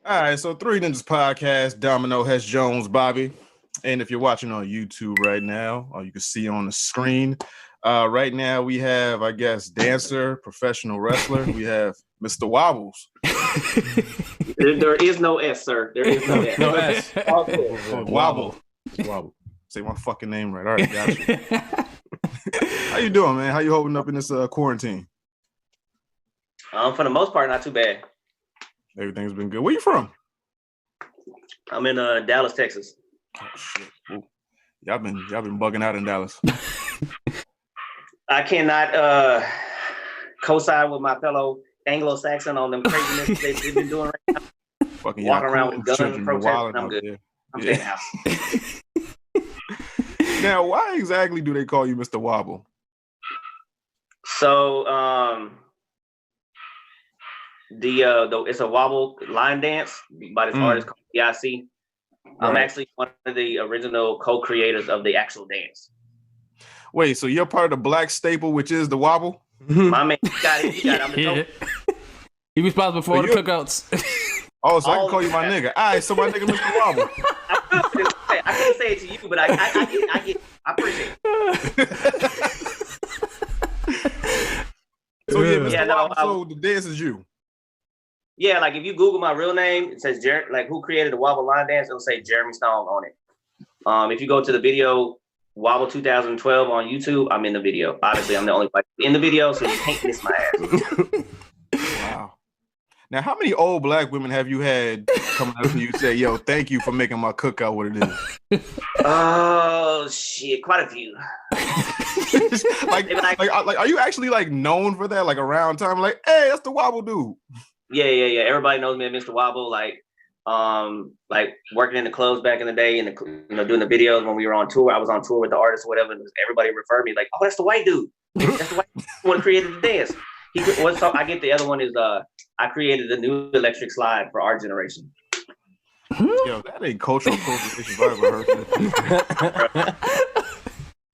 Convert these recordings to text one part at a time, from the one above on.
All right, so Three Ninjas Podcast, Domino, Hesh, Jones, Bobby. And if you're watching on YouTube right now, or you can see on the screen, right now we have, I guess, dancer, professional wrestler. We have Mr. Wobbles. There is no S, sir. There is no S. No S. Wobble. Wobble. Say my fucking name right. All right, got you. How you doing, man? How you holding up in this quarantine? For the most part, not too bad. Everything's been good. Where you from? I'm in Dallas, Texas. Oh shit! Ooh. Y'all been bugging out in Dallas. I cannot co-sign with my fellow Anglo-Saxon on them craziness they've been doing right now. Fucking walking around with guns, protesting. I'm good. I'm staying out. Now, why exactly do they call you Mr. Wobble? So, it's a wobble line dance by this artist called PIC. I'm actually one of the original co-creators of the actual dance. Wait, so you're part of the black staple, which is the wobble? My man, you got it. I'm the dope. He responsible for all the cookouts. Oh, so I can call you my nigga. All right, so my nigga Mr. Wobble. I couldn't say it to you, but I appreciate it. So yeah, Mr. Wobble, so the dance is you. Yeah, like if you Google my real name, it says like who created the Wobble line dance, it'll say Jeremy Stone on it. If you go to the video Wobble 2012 on YouTube, I'm in the video. Obviously, I'm the only person in the video, so you can't miss my ass. Wow. Now, how many old black women have you had coming up to you say, "Yo, thank you for making my cookout what it is"? Oh shit, quite a few. like, are you actually like known for that? Like around time, like, hey, that's the Wobble dude. Yeah. Everybody knows me as Mr. Wobble. Like working in the clubs back in the day, and doing the videos when we were on tour. I was on tour with the artists or whatever. And everybody referred me like, "Oh, that's the white dude. That's the white one created the dance." I get the other one is I created the new electric slide for our generation. Yo, that ain't cultural appropriation I've ever heard.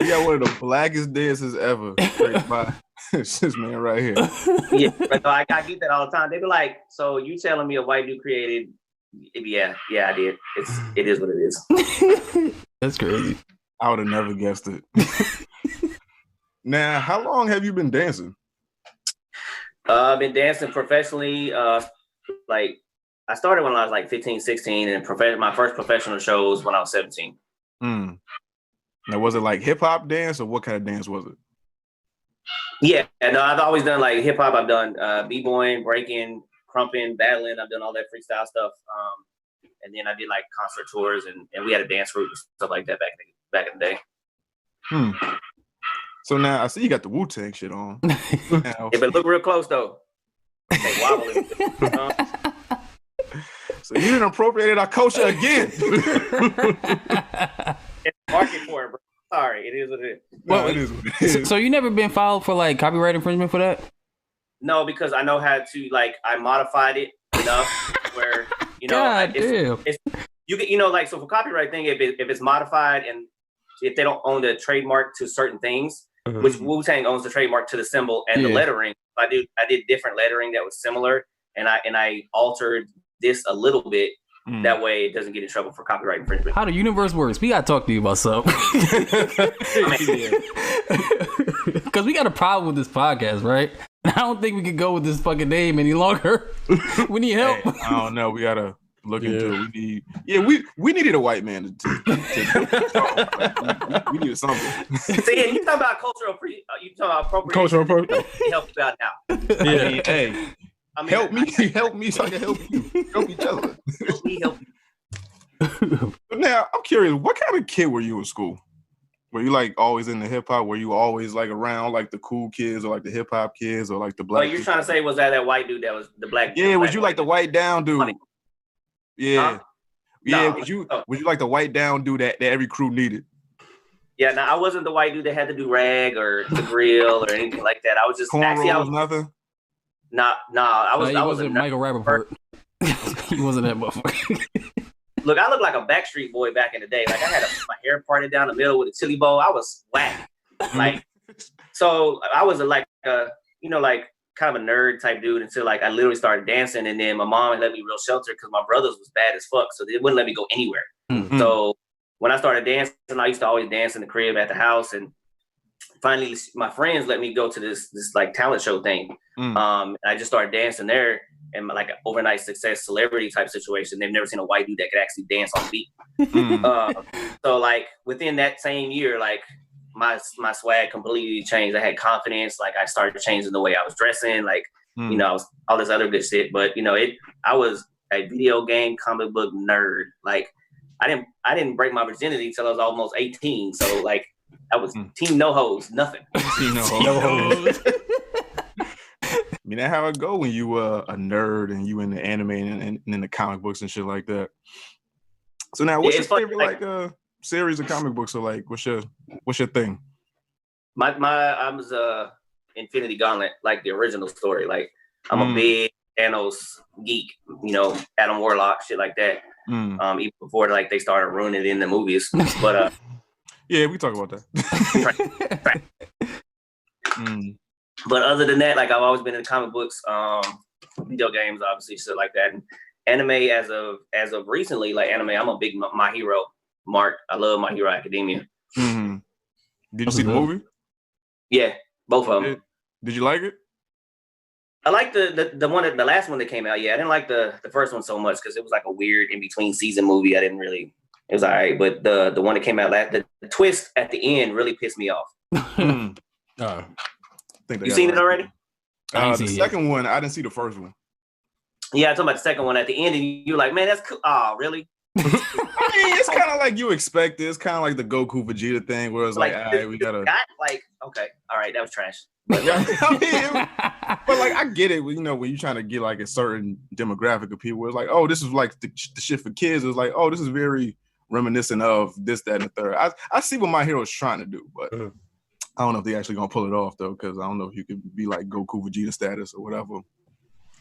You got one of the blackest dances ever created by this man right here. Yeah, so I get that all the time. They be like, "So you telling me a white dude created?" Yeah, I did. It is what it is. That's crazy. I would have never guessed it. Now, how long have you been dancing? I've been dancing professionally. Like I started when I was like 15, 16, and my first professional shows when I was 17. Now, was it like hip hop dance, or what kind of dance was it? Yeah, no, I've always done like hip hop. I've done b-boying, breaking, crumping, battling. I've done all that freestyle stuff. And then I did like concert tours, and we had a dance group and stuff like that back in the day. So now I see you got the Wu-Tang shit on. Now, yeah, but look real close though. Hey, wobbling. So you done appropriated our culture again. It's market for it, bro. Sorry, it is what it is. Well, it is what it is. So you never been filed for like copyright infringement for that? No, because I know how to I modified it enough where it's you get like so for copyright thing if it's modified and if they don't own the trademark to certain things, which Wu-Tang owns the trademark to the symbol and the lettering. I did different lettering that was similar, and I altered this a little bit. That way it doesn't get in trouble for copyright infringement. How the universe works. We gotta talk to you about something. Because we got a problem with this podcast, right? I don't think we can go with this fucking name any longer. We need help. Hey, I don't know. We gotta look into it. We needed a white man to we needed something. See, you talking about cultural appropriation. Cultural appropriation. Help you out now. Yeah. Hey. Help me so I can help you. Help each other. Help me. Now, I'm curious, what kind of kid were you in school? Were you like always into hip hop? Were you always like around like the cool kids or like the hip hop kids or like the black? Oh, you're trying to say was that white dude that was the black? Yeah, was you like the white down dude? Funny. Yeah. Huh? Yeah, No, was you like the white down dude that every crew needed? Yeah, no, I wasn't the white dude that had to do rag or the grill or anything like that. I was just cornrows, nothing. Nah, I wasn't Michael Rappaport. He wasn't that motherfucker. Look, I looked like a Backstreet Boy back in the day. Like I had my hair parted down the middle with a chili bowl. I was whack. Like, so I was like kind of a nerd type dude until like I literally started dancing, and then my mom let me real shelter because my brothers was bad as fuck, so they wouldn't let me go anywhere. Mm-hmm. So when I started dancing, I used to always dance in the crib at the house, and finally my friends let me go to this like talent show thing. And I just started dancing there, and like an overnight success celebrity type situation. They've never seen a white dude that could actually dance on beat. So like within that same year, like my swag completely changed. I had confidence. Like I started changing the way I was dressing. Like you know, I was all this other good shit. But you know, I was a video game comic book nerd. Like I didn't break my virginity until I was almost 18. So like I was team no hoes, nothing. Team no hoes. I mean, that's how it go when you a nerd and you in the anime and in the comic books and shit like that. So now, what's your favorite like series of comic books? Or like, what's your thing? I was Infinity Gauntlet, like the original story. Like I'm a big Thanos geek, you know, Adam Warlock, shit like that. Even before like they started ruining it in the movies, but yeah, we talk about that. Right. But other than that, like I've always been in comic books, video games, obviously, shit like that. And anime as of recently, like anime, I'm a big My Hero mark. I love My Hero Academia. Mm-hmm. Did you see the movie? Yeah, both of them. Did you like it? I like the last one that came out. Yeah, I didn't like the first one so much because it was like a weird in between season movie. It was all right, but the one that came out last, the twist at the end really pissed me off. You seen it already? The second one, I didn't see the first one. Yeah, I'm talking about the second one at the end, and you're like, man, that's cool. Oh, really? I mean, it's kind of like you expect it. It's kind of like the Goku Vegeta thing, where it's like, all right, we gotta. Okay, all right, that was trash. But like, I get it. You know, when you're trying to get like a certain demographic of people, it's like, oh, this is like the shit for kids. It's like, oh, this is very reminiscent of this, that, and the third. I see what My Hero is trying to do, but I don't know if they're actually gonna pull it off though, because I don't know if you could be like Goku Vegeta status or whatever.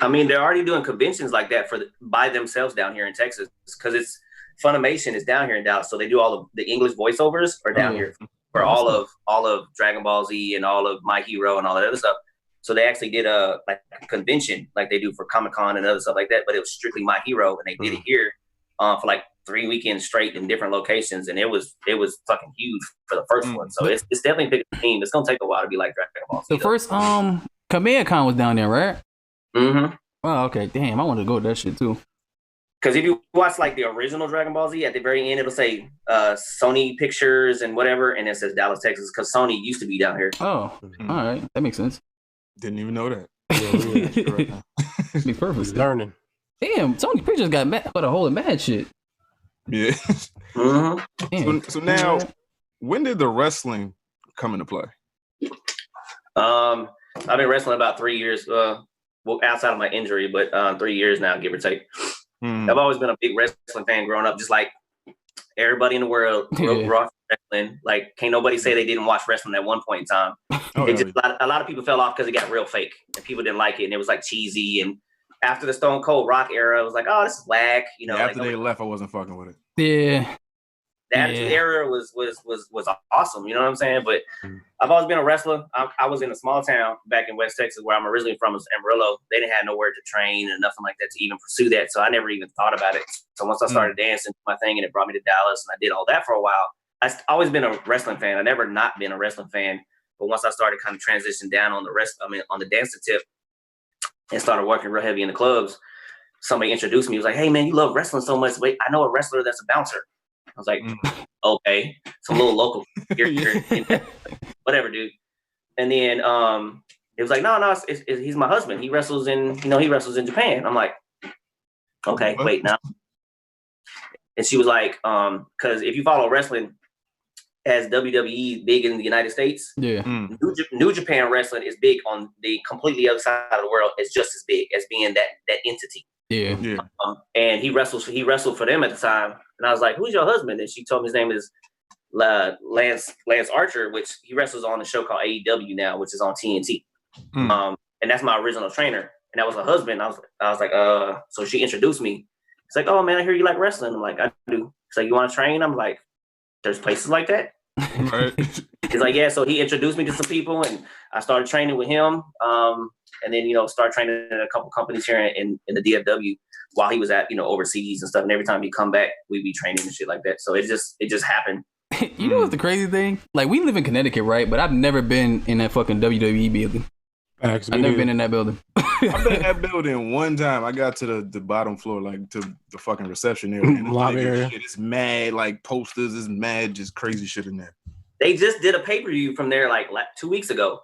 I mean, they're already doing conventions like that by themselves down here in Texas, because it's Funimation is down here in Dallas, so they do all of the English voiceovers are down here for all of Dragon Ball Z and all of My Hero and all that other stuff. So they actually did a convention like they do for Comic-Con and other stuff like that, but it was strictly My Hero, and they did it here for like 3 weekends straight in different locations, and it was fucking huge for the first one. So it's definitely a big team. It's gonna take a while to be like Dragon Ball Z. The first Command Con was down there, right? Mm-hmm. Oh, okay. Damn, I want to go with that shit too. Because if you watch like the original Dragon Ball Z, at the very end it'll say Sony Pictures and whatever, and it says Dallas, Texas, because Sony used to be down here. Oh, all right, that makes sense. Didn't even know that. Yeah. Makes perfect. Learning. Damn, Sony Pictures got mad for the whole mad shit. Yeah. So now, when did the wrestling come into play? I've been wrestling about 3 years. Well, outside of my injury, but 3 years now, give or take. I've always been a big wrestling fan growing up, just like everybody in the world grew up wrestling. Like, can't nobody say they didn't watch wrestling at one point in time. A lot of people fell off because it got real fake, and people didn't like it, and it was like cheesy. And after the Stone Cold Rock era, it was like, oh, this is whack. You know, after they left, I wasn't fucking with it. Yeah. The Attitude Era was awesome, you know what I'm saying? But I've always been a wrestler. I was in a small town back in West Texas where I'm originally from, is Amarillo. They didn't have nowhere to train and nothing like that to even pursue that, so I never even thought about it. So once I started dancing my thing, and it brought me to Dallas, and I did all that for a while. I've always been a wrestling fan. I never not been a wrestling fan, but once I started kind of transitioning down on the dancing tip and started working real heavy in the clubs, somebody introduced me. He was like, hey man, you love wrestling so much. Wait, I know a wrestler that's a bouncer. I was like, okay, some little local here, whatever, dude. And then it was like, no, he's my husband. He wrestles in Japan. I'm like, okay, wait now. And she was like, because if you follow wrestling as WWE big in the United States, New Japan wrestling is big on the completely other side of the world. It's just as big as being that entity. Yeah. And he wrestled for them at the time. And I was like, who's your husband? And she told me his name is Lance Archer, which he wrestles on the show called AEW now, which is on TNT. And that's my original trainer. And that was her husband. I was like, so she introduced me. It's like, oh man, I hear you like wrestling. I'm like, I do. It's like, you want to train? I'm like, there's places like that. Right. He's like, yeah. So he introduced me to some people, and I started training with him. And then started training at a couple companies here in the DFW while he was at overseas and stuff. And every time he come back, we'd be training and shit like that. So it just happened. You know what's the crazy thing? Like, we live in Connecticut, right? But I've never been in that fucking WWE building. I've never been in that building. I've been in that building one time. I got to the bottom floor, like to the fucking reception area. Lobby area. Shit, it's mad, like posters. It's mad, just crazy shit in there. They just did a pay-per-view from there like 2 weeks ago.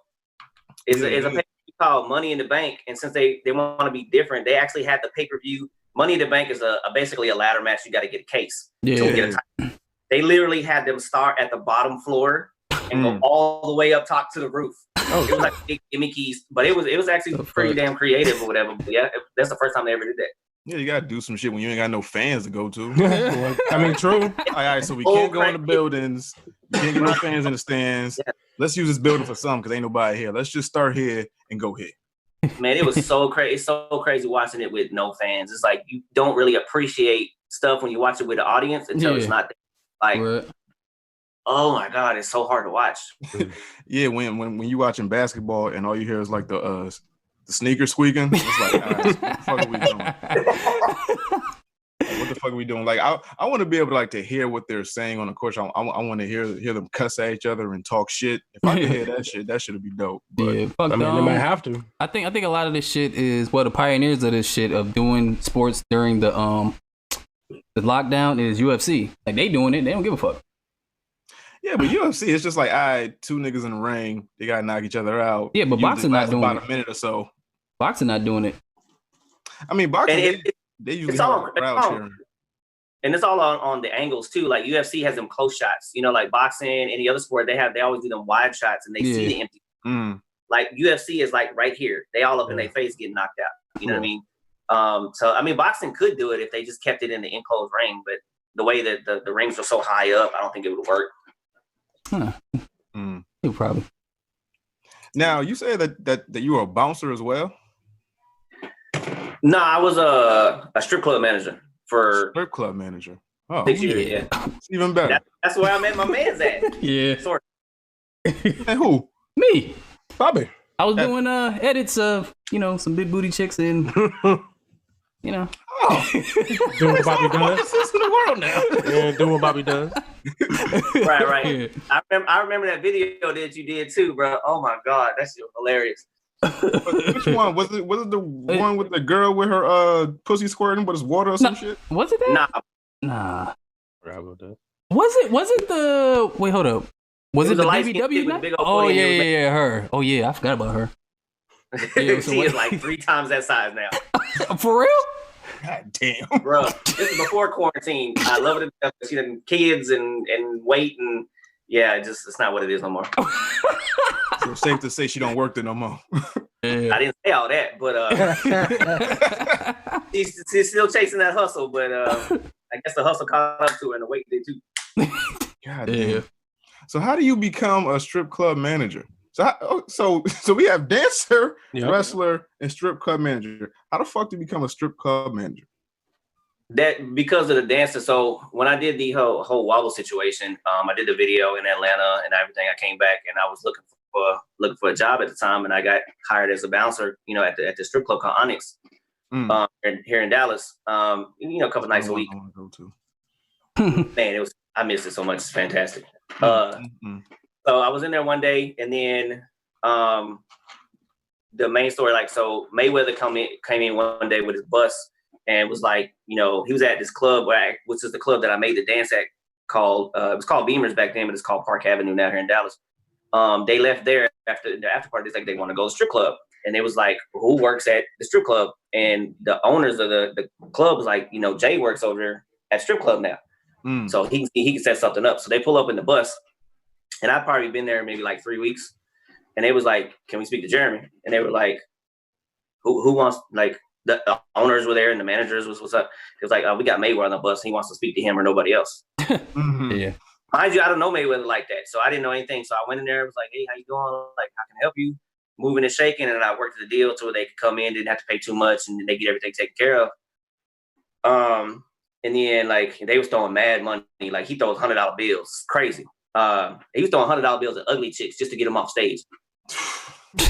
It's a pay-per-view called Money in the Bank, and since they want to be different, they actually had the pay-per-view. Money in the Bank is basically a ladder match. You got to get a case to get a title. They literally had them start at the bottom floor and go all the way up top to the roof. It was like big gimmicky, but it was actually pretty damn creative or whatever. But yeah, that's the first time they ever did that. Yeah, you gotta do some shit when you ain't got no fans to go to. I mean, true. All right, so we can't go in the buildings. We can't get no fans in the stands. Yeah. Let's use this building for something because ain't nobody here. Let's just start here and go here. Man, it was so crazy. It's so crazy watching it with no fans. It's like you don't really appreciate stuff when you watch it with the audience until it's not there. Like, oh my God, it's so hard to watch. Yeah, when you watching basketball and all you hear is like the sneaker squeaking, it's like, what the fuck are we doing? Like, what the fuck are we doing? Like, I want to be able to hear what they're saying on the court. I want to hear them cuss at each other and talk shit. If I could hear that shit would be dope. But, yeah, I mean, they might have to. I think a lot of this shit is the pioneers of this shit of doing sports during the lockdown is UFC. Like, they doing it, they don't give a fuck. Yeah, but UFC, it's just like, all right, two niggas in the ring, they gotta knock each other out. Yeah, but boxing not doing about a minute or so. Boxing not doing it. I mean, boxing, they usually have a crowd cheering. And it's all on the angles too. Like UFC has them close shots. Like boxing, any other sport, they always do them wide shots and they see the empty. Like UFC is like right here. They all up in their face getting knocked out. You know what I mean? So I mean, boxing could do it if they just kept it in the enclosed ring, but the way that the rings are so high up, I don't think it would work. Huh. Probably. Now, you say that you were a bouncer as well? No, I was a strip club manager for strip club manager. Oh, 6 years. Yeah, it's even better. That's where I met my man's at. Yeah. Sort of. And who? Me, Bobby. I was doing edits of some big booty chicks and Oh, doing what Bobby does. What's this in the world now? Yeah, doing what Bobby does. Right. Yeah. I remember that video that you did too, bro. Oh my God, that's hilarious. Which one was it? Was it the one with the girl with her pussy squirting, but it's water or some shit? Was it that? Nah. Was it the? Wait, hold up. Was it the BBW? Oh yeah, her. Oh yeah, I forgot about her. Yeah, she is like 3 times that size now. For real? God damn, bro. This is before quarantine. I love it. She done kids and weight and it's not what it is no more. So safe to say she don't work there no more. I didn't say all that, but she's still chasing that hustle. But I guess the hustle caught up to her and the weight did too. God damn. So how do you become a strip club manager? So we have dancer, wrestler, and strip club manager. How the fuck do you become a strip club manager? That because of the dancer. So when I did the whole Wobble situation, I did the video in Atlanta and everything. I came back and I was looking for a job at the time, and I got hired as a bouncer. At the strip club called Onyx, here in Dallas. A couple nights a week. I want to go to. Man, I missed it so much. It's fantastic. So I was in there one day, and then the main story, so Mayweather came in one day with his bus and was like, he was at this club, which is the club that I made the dance at called, it was called Beamers back then, but it's called Park Avenue now here in Dallas. They left there after the after party. It's like they want to go to the strip club. And it was like, who works at the strip club? And the owners of the club was like, Jay works over there at strip club now. So he can set something up. So they pull up in the bus. And I'd probably been there maybe like 3 weeks. And they was like, can we speak to Jeremy? And they were like, who wants, the owners were there and the managers was, what's up? It was like, we got Mayweather on the bus. He wants to speak to him or nobody else. Yeah. Mind you, I don't know Mayweather like that. So I didn't know anything. So I went in there. It was like, hey, how you doing? Like, how can I help you? Moving and shaking. And I worked the deal so they could come in, didn't have to pay too much, and they get everything taken care of. And then, they was throwing mad money. Like, he throws $100 bills. Crazy. he was throwing $100 bills at ugly chicks just to get him off stage.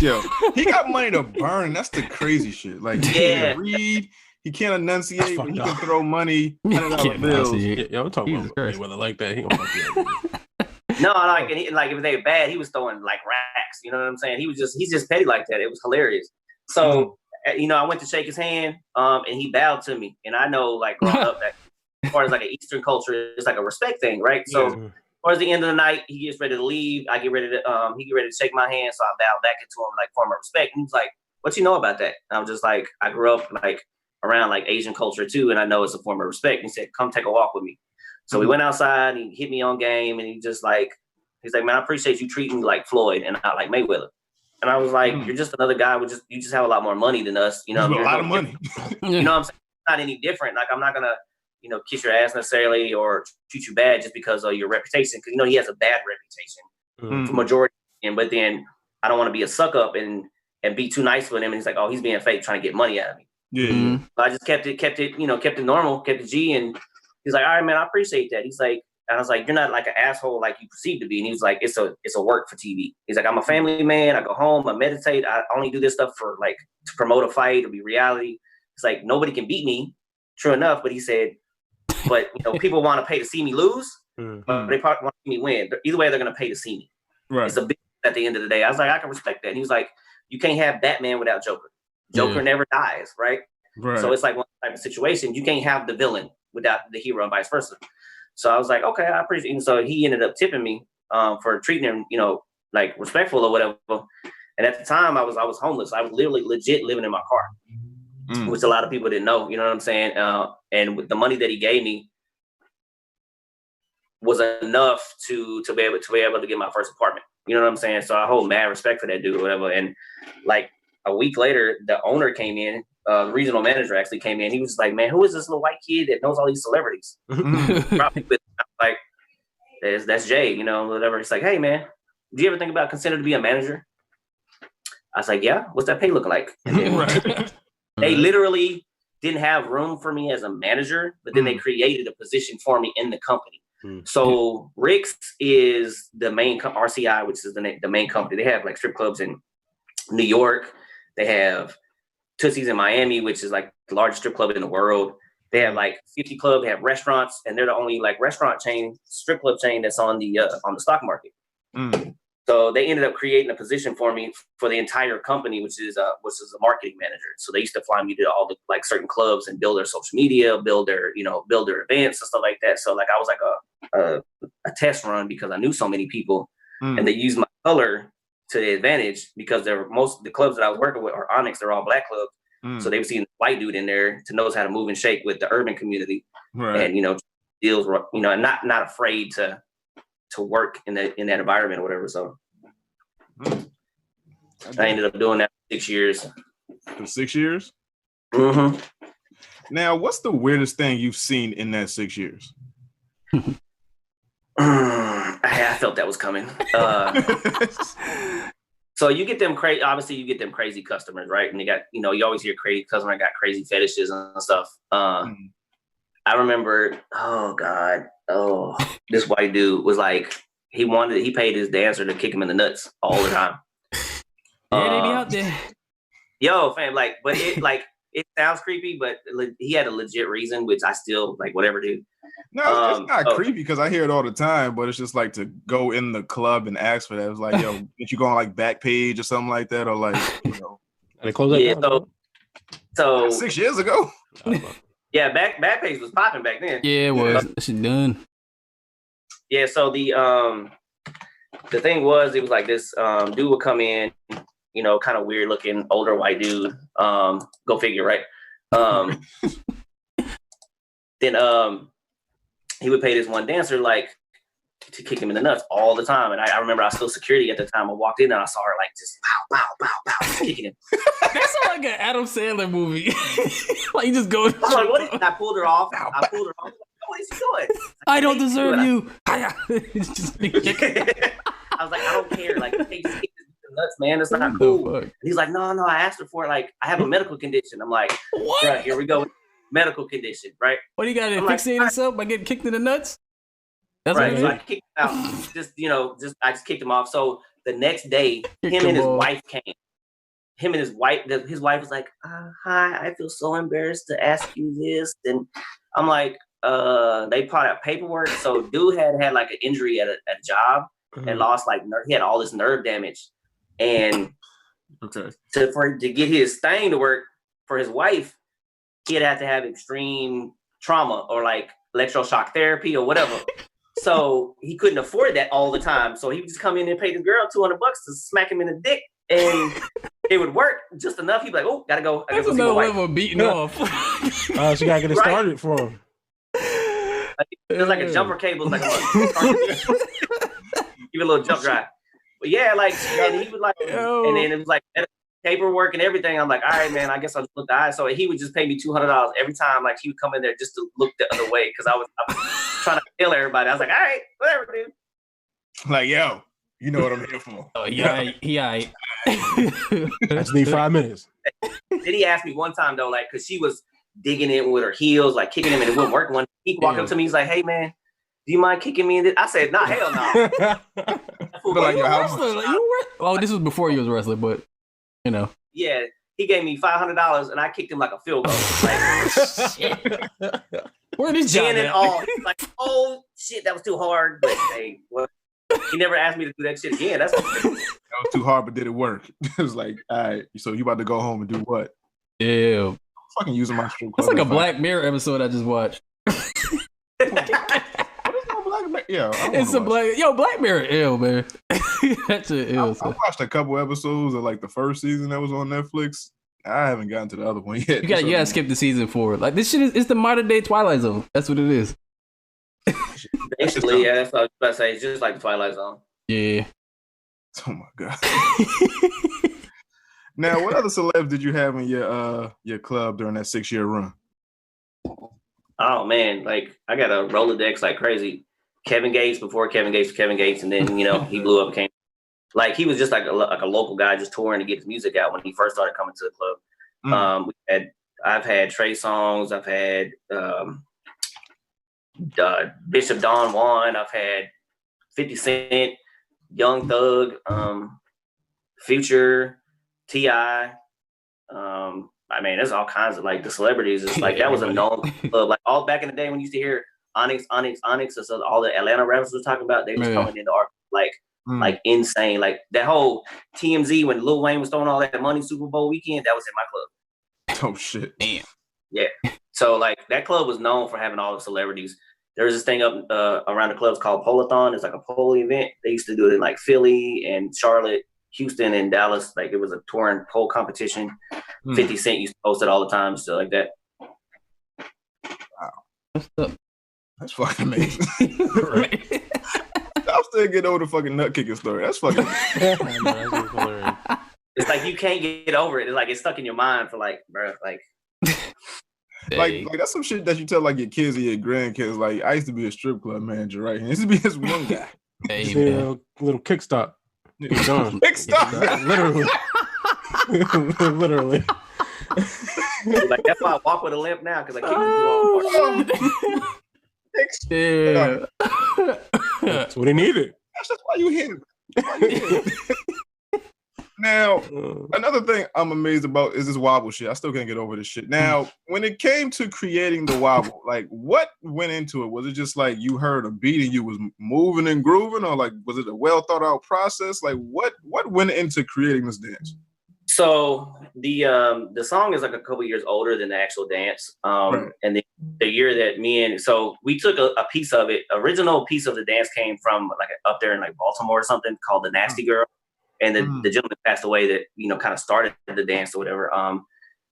Yo, he got money to burn. That's the crazy shit. Like, he can't read, he can't enunciate, but he can throw money, $100 bills. Yo, I'm talking about Mayweather like that. He gonna fuck you up. No, like, and if they were bad, he was throwing like racks. You know what I'm saying? He's just petty like that. It was hilarious. So, I went to shake his hand, and he bowed to me. And I know, like, growing up, that as far as like an Eastern culture, it's like a respect thing, right? So, towards the end of the night, he gets ready to leave. I get ready to, he get ready to shake my hand. So I bow back into him, like, form of respect. And he's like, "What you know about that?" And I'm just like, I grew up like around like Asian culture too, and I know it's a form of respect. And he said, "Come take a walk with me." So we went outside. And he hit me on game, and he's like, "Man, I appreciate you treating me like Floyd and not like Mayweather." And I was like, "You're just another guy you just have a lot more money than us. You know, a lot of money. You know what I'm saying? It's not any different. Like, I'm not gonna, kiss your ass necessarily or treat you bad just because of your reputation. Because he has a bad reputation for majority. But then I don't want to be a suck up and be too nice with him. And he's like, "Oh, he's being fake, trying to get money out of me." Yeah. So I just kept it normal, kept it G. And he's like, "All right, man, I appreciate that." He's like, and I was like, "You're not like an asshole like you perceive to be." And he was like, it's a work for TV. He's like, "I'm a family man. I go home, I meditate. I only do this stuff for like to promote a fight or be reality." It's like, nobody can beat me. True enough. But he said, "But people want to pay to see me lose, but they probably want to see me win. Either way, they're going to pay to see me." Right. It's a big at the end of the day. I was like, I can respect that. And he was like, "You can't have Batman without Joker. Joker never dies, right? So it's like one type of situation. You can't have the villain without the hero and vice versa." So I was like, "Okay, I appreciate it." And so he ended up tipping me for treating him, like respectful or whatever. And at the time I was homeless. I was literally legit living in my car, which a lot of people didn't know, you know what I'm saying? And with the money that he gave me was enough to be able to get my first apartment. You know what I'm saying? So I hold mad respect for that dude or whatever. And like a week later, the owner came in, the regional manager actually came in. He was like, "Man, who is this little white kid that knows all these celebrities?" Like, that's Jay, whatever. He's like, "Hey, man, do you ever think about considering to be a manager?" I was like, "Yeah, what's that pay look like?" And then they literally didn't have room for me as a manager, but then they created a position for me in the company. So Rick's is the main RCI, which is the main company. They have like strip clubs in New York. They have Tootsie's in Miami, which is like the largest strip club in the world. They have like 50 clubs. They have restaurants, and they're the only like strip club chain that's on the stock market. So they ended up creating a position for me for the entire company, which is a marketing manager. So they used to fly me to all the like certain clubs and build their social media, build their events and stuff like that. So like I was like a test run because I knew so many people, and they used my color to the advantage because most of the clubs that I was working with are Onyx. They're all black clubs. So they were seeing the white dude in there to knows how to move and shake with the urban community, and deals, and not afraid to work in that environment or whatever. So I ended up doing that for 6 years. For 6 years? Mm-hmm. Now, what's the weirdest thing you've seen in that 6 years? I felt that was coming. So you get them crazy. Obviously, you get them crazy customers, right? And they got, you always hear crazy customer got crazy fetishes and stuff. I remember, this white dude was like, he paid his dancer to kick him in the nuts all the time. Yeah, they be out there. Yo, fam, but it sounds creepy, but he had a legit reason, which I still whatever, dude. No, it's not creepy because I hear it all the time, but it's just like to go in the club and ask for that. It's like, yo, get you go on like Backpage or something like that, or like, They close that down, so 6 years ago. Yeah, Backpage was popping back then. Yeah, it was. She done. Yeah, so the thing was, it was like this dude would come in, kind of weird looking older white dude. Go figure, right? Then he would pay this one dancer to kick him in the nuts all the time. And I remember I was still security at the time. I walked in and I saw her just pow, pow, pow, pow, kicking him. That sounds like an Adam Sandler movie. You just go. I'm like, what is it? I pulled her off. What is she doing? I don't deserve you. I was like, I don't care. Hey, just kick this nuts, man. It's not cool. And he's like, no, I asked her for it. I have a medical condition. I'm like, what? Right, here we go. Medical condition, right? What, you got to fixate yourself by getting kicked in the nuts? Right. So I kicked him out. I just kicked him off. So the next day, him and his wife came. His wife was like, hi, I feel so embarrassed to ask you this. And I'm like, they put out paperwork. So dude had like an injury at a job and lost he had all this nerve damage. And to get his thing to work for his wife, he'd have to have extreme trauma or like electroshock therapy or whatever. So he couldn't afford that all the time. So he would just come in and pay the girl $200 to smack him in the dick, and it would work just enough. He'd be like, "Oh, gotta go." That's another level of beating off. So you gotta get it started for him. There's like a jumper cable, like give a little jump drive. But yeah, like, and he would like, and then it was like paperwork and everything. I'm like, all right, man, I guess I'll just look the eye. So he would just pay me $200 every time. Like he would come in there just to look the other way because I was trying to kill everybody. I was like, all right, whatever, dude. Like, yo, you know what I'm here for. Oh yeah. I just need 5 minutes. Then he asked me one time though, like, because she was digging in with her heels, like kicking him, and it wouldn't work. One, he walked up to me, he's like, hey man, do you mind kicking me in this? I said, nah, hell no. Oh, this was before you was wrestling, but you know. Yeah, he gave me $500 and I kicked him like a field goal. Like, where did you and all? He's like, oh shit, that was too hard. But hey, what? He never asked me to do that shit again. That was too hard, but did it work? It was like, all right, so you about to go home and do what? Yeah. I'm fucking using my strip club. It's like a Black Mirror episode I just watched. Yeah, it's a Black Mirror ill, man. That's ill. I watched a couple episodes of like the first season that was on Netflix. I haven't gotten to the other one yet. You gotta skip the season 4. Like this shit it's the modern day Twilight Zone. That's what it is. Basically, yeah, that's what I was about to say. It's just like the Twilight Zone. Yeah. Oh my god. Now, what other celebs did you have in your club during that 6-year run? Oh man, like I got a Rolodex like crazy. Kevin Gates before Kevin Gates, and then he blew up. Came like he was just like a local guy just touring to get his music out when he first started coming to the club. I've had Trey Songz, I've had Bishop Don Juan, I've had 50 Cent, Young Thug, Future, T.I. I mean, there's all kinds of like the celebrities. It's like that was a known club. Like all back in the day when you used to hear Onyx, so all the Atlanta rappers were talking about, they was coming into our like insane. Like that whole TMZ when Lil Wayne was throwing all that money Super Bowl weekend, that was in my club. Oh shit. Damn. Yeah. So like that club was known for having all the celebrities. There's this thing up around the clubs called Polathon. It's like a pole event. They used to do it in like Philly and Charlotte, Houston and Dallas. Like it was a touring pole competition. 50 Cent used to post it all the time, stuff like that. Wow. That's fucking amazing. Right. I'm still getting over the fucking nut kicking story. That's fucking It's like you can't get over it. It's like it's stuck in your mind for like, bro, like like that's some shit that you tell like your kids or your grandkids. Like I used to be a strip club manager, right? And this used to be this one guy. Hey, a little kickstop. Kickstop. Literally. Literally. Like that's why I walk with a limp now because I keep it too hard. Yeah. That's what he needed. That's why you hit him. Now, another thing I'm amazed about is this Wobble shit. I still can't get over this shit. Now, when it came to creating the Wobble, like what went into it? Was it just like you heard a beat and you was moving and grooving, or like was it a well thought out process? Like what went into creating this dance? So the song is like a couple years older than the actual dance. Right. And the year that so we took a piece of it. Original piece of the dance came from like up there in like Baltimore or something called The Nasty Girl. And the gentleman passed away that, kind of started the dance or whatever.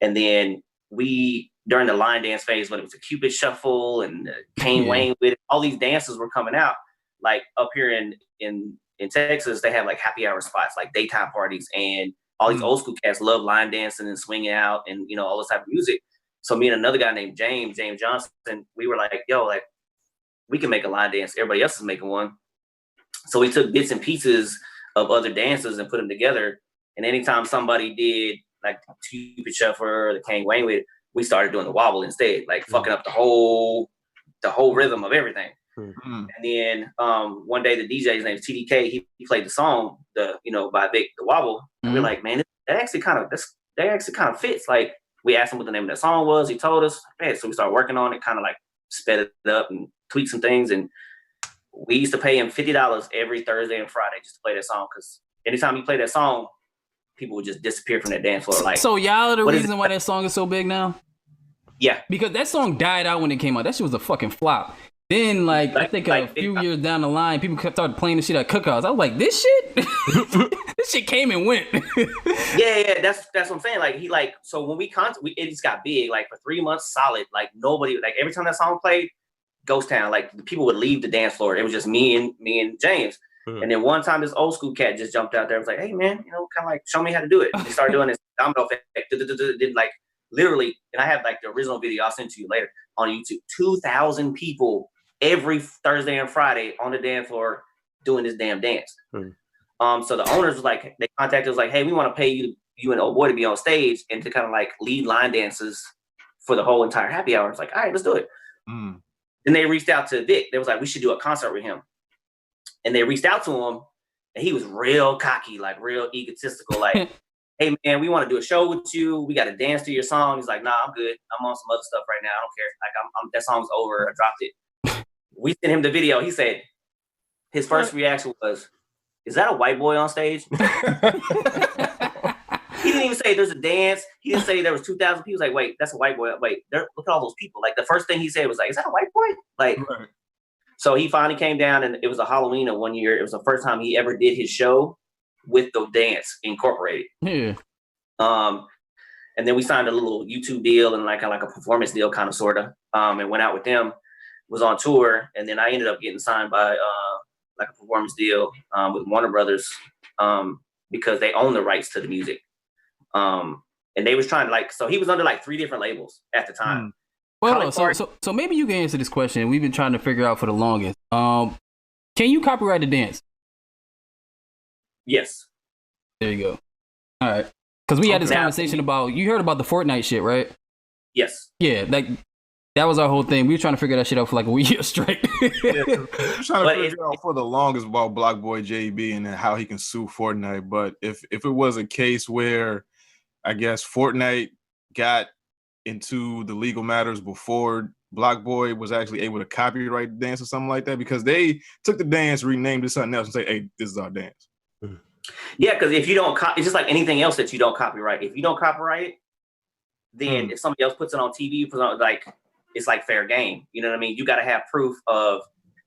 And then we, during the line dance phase, when it was a Cupid Shuffle and Kane Wayne with it, all these dances were coming out. Like up here in Texas, they have like happy hour spots, like daytime parties. And all these old school cats love line dancing and swinging out and, all this type of music. So me and another guy named James Johnson, we were like, yo, like we can make a line dance. Everybody else is making one. So we took bits and pieces of other dances and put them together. And anytime somebody did like the Cupid Shuffle or the Kane Wayne with, we started doing the Wobble instead, like fucking up the whole rhythm of everything. And then one day the DJ, his name is TDK, he played the song, by the Wobble. And we're like, man, that actually kind of fits. Like, we asked him what the name of that song was. He told us. Man, so we started working on it, kind of like sped it up and tweaked some things. And we used to pay him $50 every Thursday and Friday just to play that song, because anytime he played that song, people would just disappear from that dance floor. Like, so y'all are the reason why that song is so big now? Yeah, because that song died out when it came out. That shit was a fucking flop. Then, I think a few years down the line, people started playing the shit at cookouts. I was like, this shit, this shit came and went. yeah, that's what I'm saying. Like, so when it just got big. Like, for 3 months solid. Like, nobody, like, every time that song played, ghost town. Like, the people would leave the dance floor. It was just me and James. And then one time, this old school cat just jumped out there and was like, hey man, kind of like, show me how to do it. And he started doing this domino effect. Did like literally, and I have like the original video. I'll send to you later on YouTube. 2,000 people every Thursday and Friday on the dance floor doing this damn dance. So the owners was like, they contacted us like, hey, we want to pay you and old boy to be on stage and to kind of like lead line dances for the whole entire happy hour. It's like, all right, let's do it. Then they reached out to Vic. They was like, we should do a concert with him. And they reached out to him, and he was real cocky, like real egotistical, like, hey man, we want to do a show with you. We got to dance to your song. He's like, nah, I'm good. I'm on some other stuff right now. I don't care. Like, that song's over. I dropped it. We sent him the video. He said, his first reaction was, is that a white boy on stage? He didn't even say there's a dance. He didn't say there was 2,000 people. He was like, wait, that's a white boy. Wait, look at all those people. Like, the first thing he said was like, is that a white boy? Like, right. So he finally came down, and it was a Halloween of one year. It was the first time he ever did his show with the dance incorporated. Yeah. And then we signed a little YouTube deal and like a performance deal, kind of, sort of, and went out with them, was on tour. And then I ended up getting signed by like a performance deal with Warner Brothers because they own the rights to the music. And they was trying to so he was under like 3 different labels at the time. Well, so maybe you can answer this question. We've been trying to figure out for the longest. Can you copyright a dance? Yes. There you go. All right. Because we had this conversation about, you heard about the Fortnite shit, right? Yes. Yeah, like that was our whole thing. We were trying to figure that shit out for like a year straight. We were trying to figure out for the longest about Block Boy JB and how he can sue Fortnite. But if it was a case where, I guess, Fortnite got into the legal matters before Block Boy was actually able to copyright the dance or something like that, because they took the dance, renamed it something else, and say, hey, this is our dance. Yeah, because if you don't, it's just like anything else that you don't copyright. If you don't copyright it, then if somebody else puts it on TV, like, it's like fair game. You know what I mean? You got to have proof of,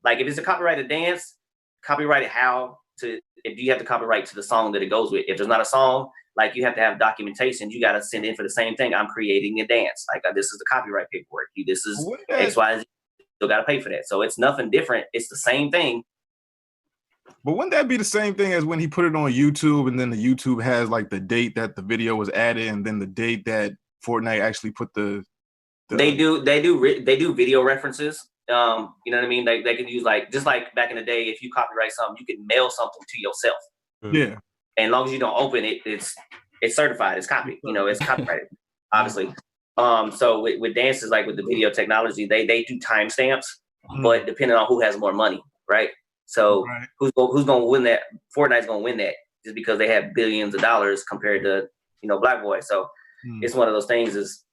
like, if it's a copyrighted dance, copyright it if you have to copyright to the song that it goes with. If there's not a song, like, you have to have documentation. You got to send in for the same thing. I'm creating a dance. Like, this is the copyright paperwork. This is X, Y, and Z. Still got to pay for that. So it's nothing different. It's the same thing. But wouldn't that be the same thing as when he put it on YouTube, and then the YouTube has like the date that the video was added, and then the date that Fortnite actually put the They do video references. You know what I mean? They can use, like, just like back in the day, if you copyright something, you can mail something to yourself. Yeah. And as long as you don't open it, it's certified. It's copied. You know, it's copyrighted, obviously. So with dances, like with the video technology, they do timestamps, but depending on who has more money, right? So who's going to win that? Fortnite's going to win that just because they have billions of dollars compared to, Black Boy. So it's one of those things is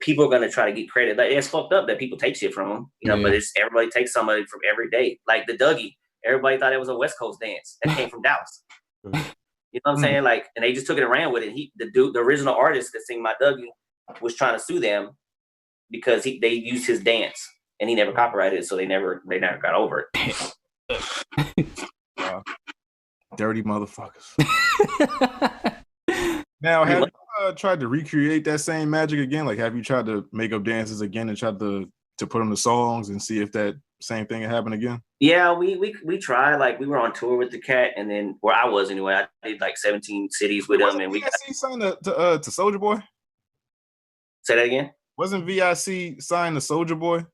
people are going to try to get credit. Like, it's fucked up that people take shit from them, but it's everybody takes somebody from every day. Like the Dougie, everybody thought it was a West Coast dance that came from Dallas. You know what I'm saying? Like, and they just took it and ran with it. The original artist that sang My Dougie was trying to sue them because they used his dance and he never copyrighted it, so they never got over it. Dirty motherfuckers. Now, have you tried to recreate that same magic again? Like, have you tried to make up dances again and tried to put them to songs and see if that same thing had happened again? Yeah, we tried. Like, we were on tour with the cat, and then where I was anyway, I did like 17 cities with them, and we signed to Soulja Boy. Say that again. Wasn't VIC signed to Soulja Boy?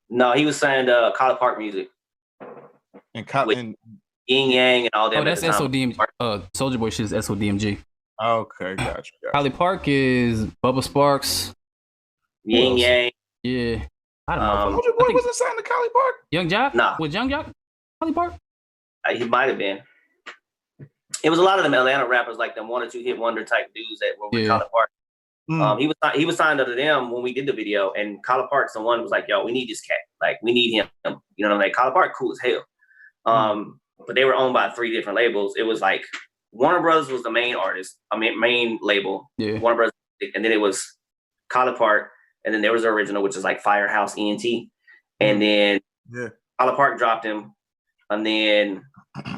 No, he was signed College Park Music. And Yin Yang and all that. Oh, that's SODMG. Soulja Boy shit is SODMG. Okay, gotcha. Holly Park is Bubba Sparks. Yin Yang. Yeah. I don't know. Soulja Boy wasn't signed to Collie Park? Young Jock? Nah. Was Young Jock Collie Park? He might have been. It was a lot of them Atlanta rappers, like them 1 or 2 hit wonder type dudes that were with Collie Park. He was signed under them when we did the video, and Collie Park's the one who was like, "Yo, we need this cat. Like, we need him." You know what I mean? Collie Park, cool as hell. But they were owned by 3 different labels. It was like Warner Brothers was the main artist. Main label. Yeah. Warner Brothers, and then it was Collie Park, and then there was the original, which is like Firehouse ENT, and then Collie Park dropped him, and then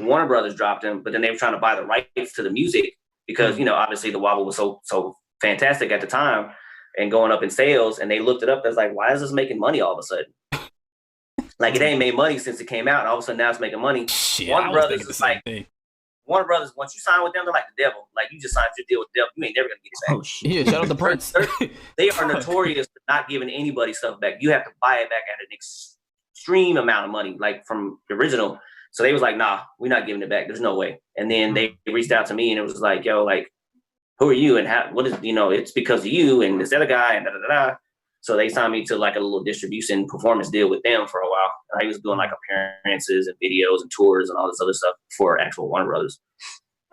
Warner Brothers dropped him. But then they were trying to buy the rights to the music because obviously the Wobble was so fantastic at the time and going up in sales, and they looked it up. That's like, why is this making money all of a sudden? Like, it ain't made money since it came out, and all of a sudden now it's making money. Shit, Warner Brothers is like, Warner Brothers, once you sign with them, they're like the devil. Like, you just signed your deal with the devil, you ain't never gonna get it back. Oh shit! Yeah, shout out the Prince. They are notorious for not giving anybody stuff back. You have to buy it back at an extreme amount of money, like from the original. So they was like, nah, we're not giving it back. There's no way. And then they reached out to me, and it was like, yo, like, who are you, and how? What is, it's because of you and this other guy, and da da da da. So they signed me to like a little distribution performance deal with them for a while. And I was doing like appearances and videos and tours and all this other stuff for actual Warner Brothers.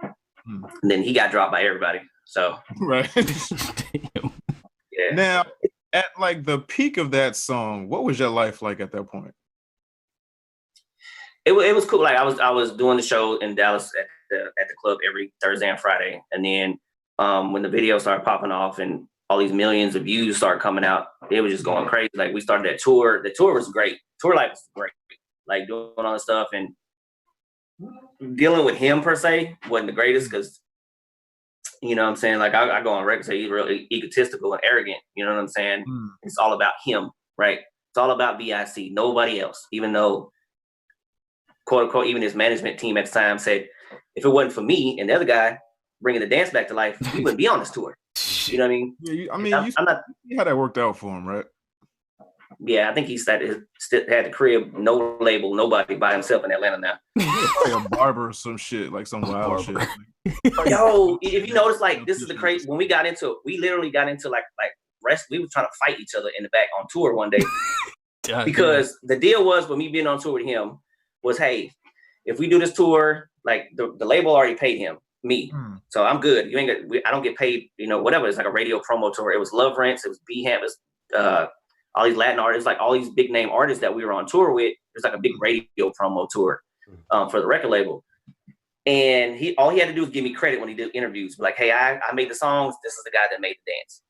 And then he got dropped by everybody. So right. Yeah. Now, at like the peak of that song, what was your life like at that point? It was cool. Like I was doing the show in Dallas at the club every Thursday and Friday, and then when the video started popping off and all these millions of views started coming out, it was just going crazy. Like, we started that tour. The tour was great. Tour life was great. Like, doing all this stuff and dealing with him per se wasn't the greatest because, you know what I'm saying? Like, I go on record say he's really egotistical and arrogant. You know what I'm saying? It's all about him, right? It's all about VIC, nobody else. Even though, quote unquote, even his management team at the time said, if it wasn't for me and the other guy bringing the dance back to life, he wouldn't be on this tour. You know what I mean? Yeah, I'm not. You had that worked out for him, right? Yeah, I think he had the crib, no label, nobody, by himself in Atlanta now. Like a barber or some shit, like some wild shit. Yo, if you notice, like, this is the crazy. When we got into it, we literally got into like rest. We were trying to fight each other in the back on tour one day because the deal was, with me being on tour with him, was, hey, if we do this tour, like the label already paid him. Me, so I'm good. You ain't got. I don't get paid. Whatever. It's like a radio promo tour. It was Love Rents. It was B-Ham. It was all these Latin artists, like all these big name artists that we were on tour with. It was like a big radio promo tour for the record label. And all he had to do was give me credit when he did interviews. Like, hey, I made the songs. This is the guy that made the dance.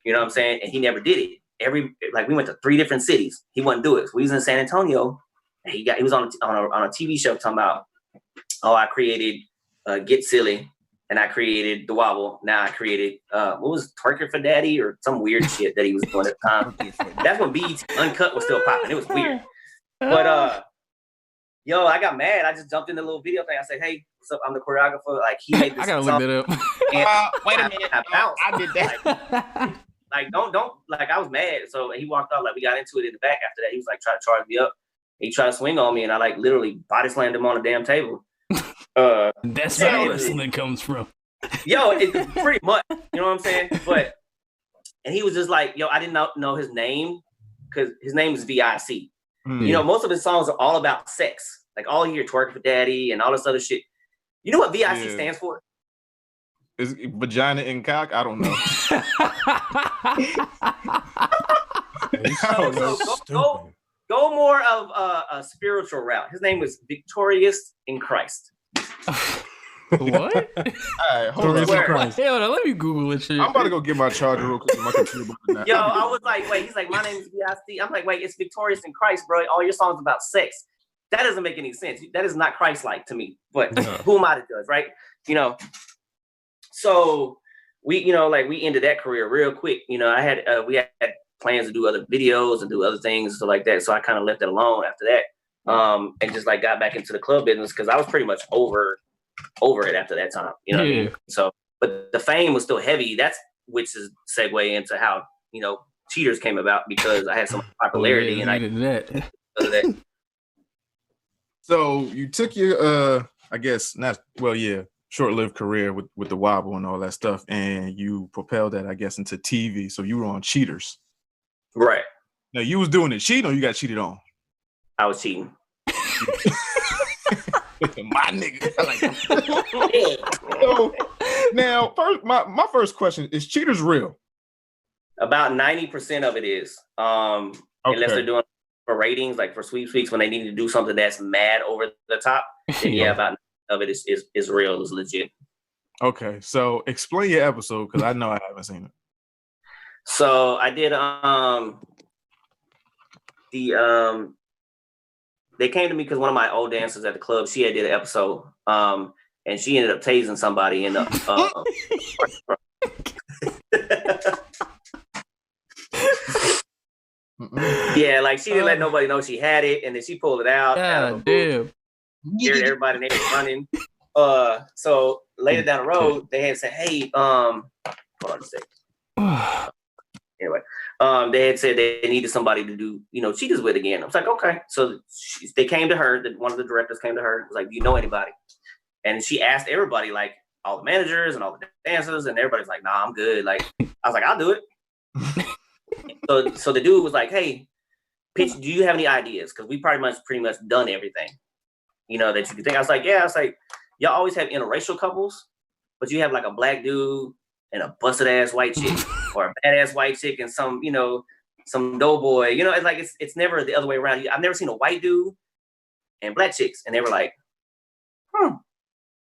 You know what I'm saying? And he never did it. We went to 3 different cities. He wouldn't do it. So we was in San Antonio. And he was on a TV show talking about, I created Get Silly, and I created the Wobble. Now I created what was Twerking for Daddy or some weird shit that he was doing at the time. That's when BET Uncut was still popping. It was weird. But I got mad. I just jumped in the little video thing. I said, "Hey, what's up? I'm the choreographer." Like, he made this. I gotta look that up. And wait a minute, I did that. Like, don't. Like, I was mad. So he walked out. Like, we got into it in the back after that. He was like trying to charge me up. He tried to swing on me, and I like literally body slammed him on the damn table. That's where wrestling comes from. Yo, it's pretty much, you know what I'm saying? And he was just like, yo, I did not know his name because his name is VIC. Most of his songs are all about sex. Like, all you hear Twerk for Daddy and all this other shit. You know what VIC stands for? Is vagina and cock? I don't know. Go more of a spiritual route. His name was Victorious in Christ. What? All right, hold on. Hold on, let me Google it. Shit. I'm about to go get my charger real quick. My computer. Yo, I was like, wait. He's like, my name is VIC. I'm like, wait, it's Victorious in Christ, bro. All your songs about sex. That doesn't make any sense. That is not Christ-like to me. But who am I to judge, right? So we ended that career real quick. We had plans to do other videos and do other things, stuff like that. So I kind of left it alone after that, and just like got back into the club business because I was pretty much over it after that time. What I mean? So, but the fame was still heavy. Which is segue into how Cheaters came about because I had some popularity and I did that. So you took your short-lived career with the Wobble and all that stuff, and you propelled that, I guess, into TV. So you were on Cheaters. Right. Now you was doing it cheating or you got cheated on? I was cheating. My nigga. I like so now, first, my first question is: cheaters real? About 90% of it is. Unless they're doing for ratings, like for sweep weeks, when they need to do something that's mad over the top. Then about 90% of it is real, is legit. Okay, so explain your episode because I know I haven't seen it. So I did they came to me because one of my old dancers at the club, she had did an episode, and she ended up tasing somebody in the yeah, like she didn't let nobody know she had it, and then she pulled it out. God damn. Scared everybody, and they were running. So later down the road, they had said, "Hey, hold on a second." Anyway, they had said they needed somebody to do, cheaters with again. I was like, okay. So they came to her. One of the directors came to her. Was like, do you know anybody? And she asked everybody, like all the managers and all the dancers, and everybody's like, nah, I'm good. Like, I was like, I'll do it. So the dude was like, hey, Pitch, do you have any ideas? Because we pretty much done everything, that you could think. I was like, yeah. I was like, y'all always have interracial couples, but you have like a black dude and a busted ass white chick, or a badass white chick and some doughboy. It's like it's never the other way around. I've never seen a white dude and black chicks, and they were like,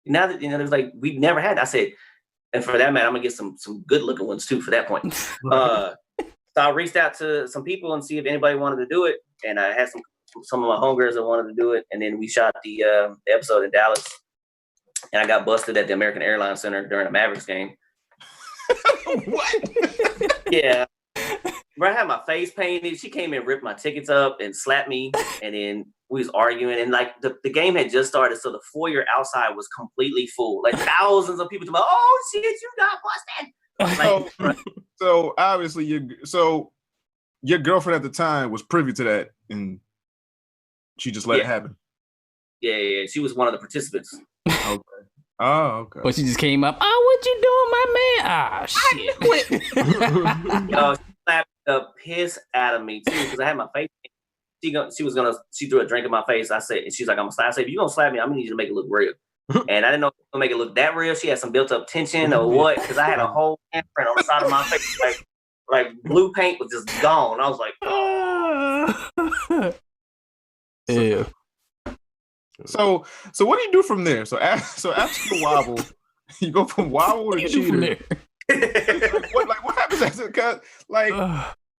Now that there's like we've never had. I said, and for that matter, I'm gonna get some good looking ones too. For that point, so I reached out to some people and see if anybody wanted to do it, and I had some of my homegirls that wanted to do it, and then we shot the episode in Dallas, and I got busted at the American Airlines Center during a Mavericks game. What? Yeah. Bro, I had my face painted. She came and ripped my tickets up and slapped me. And then we was arguing. And like the game had just started. So the foyer outside was completely full. Like thousands of people. Oh, shit, you got busted. So obviously, your girlfriend at the time was privy to that. And she just let it happen. Yeah. She was one of the participants. Okay. Oh, okay. But she just came up. Oh, what you doing, my man? Ah, shit. She slapped the piss out of me too because I had my face. She threw a drink in my face. I said, and she's like, I'm gonna slap. I said, if you gonna slap me, I'm gonna need you to make it look real. And I didn't know if it was gonna make it look that real. She had some built up tension or what? Because I had a whole handprint on the side of my face, like blue paint was just gone. I was like, oh. Yeah. So what do you do from there? So after the wobble, you go from wobble to cheater. What happens after?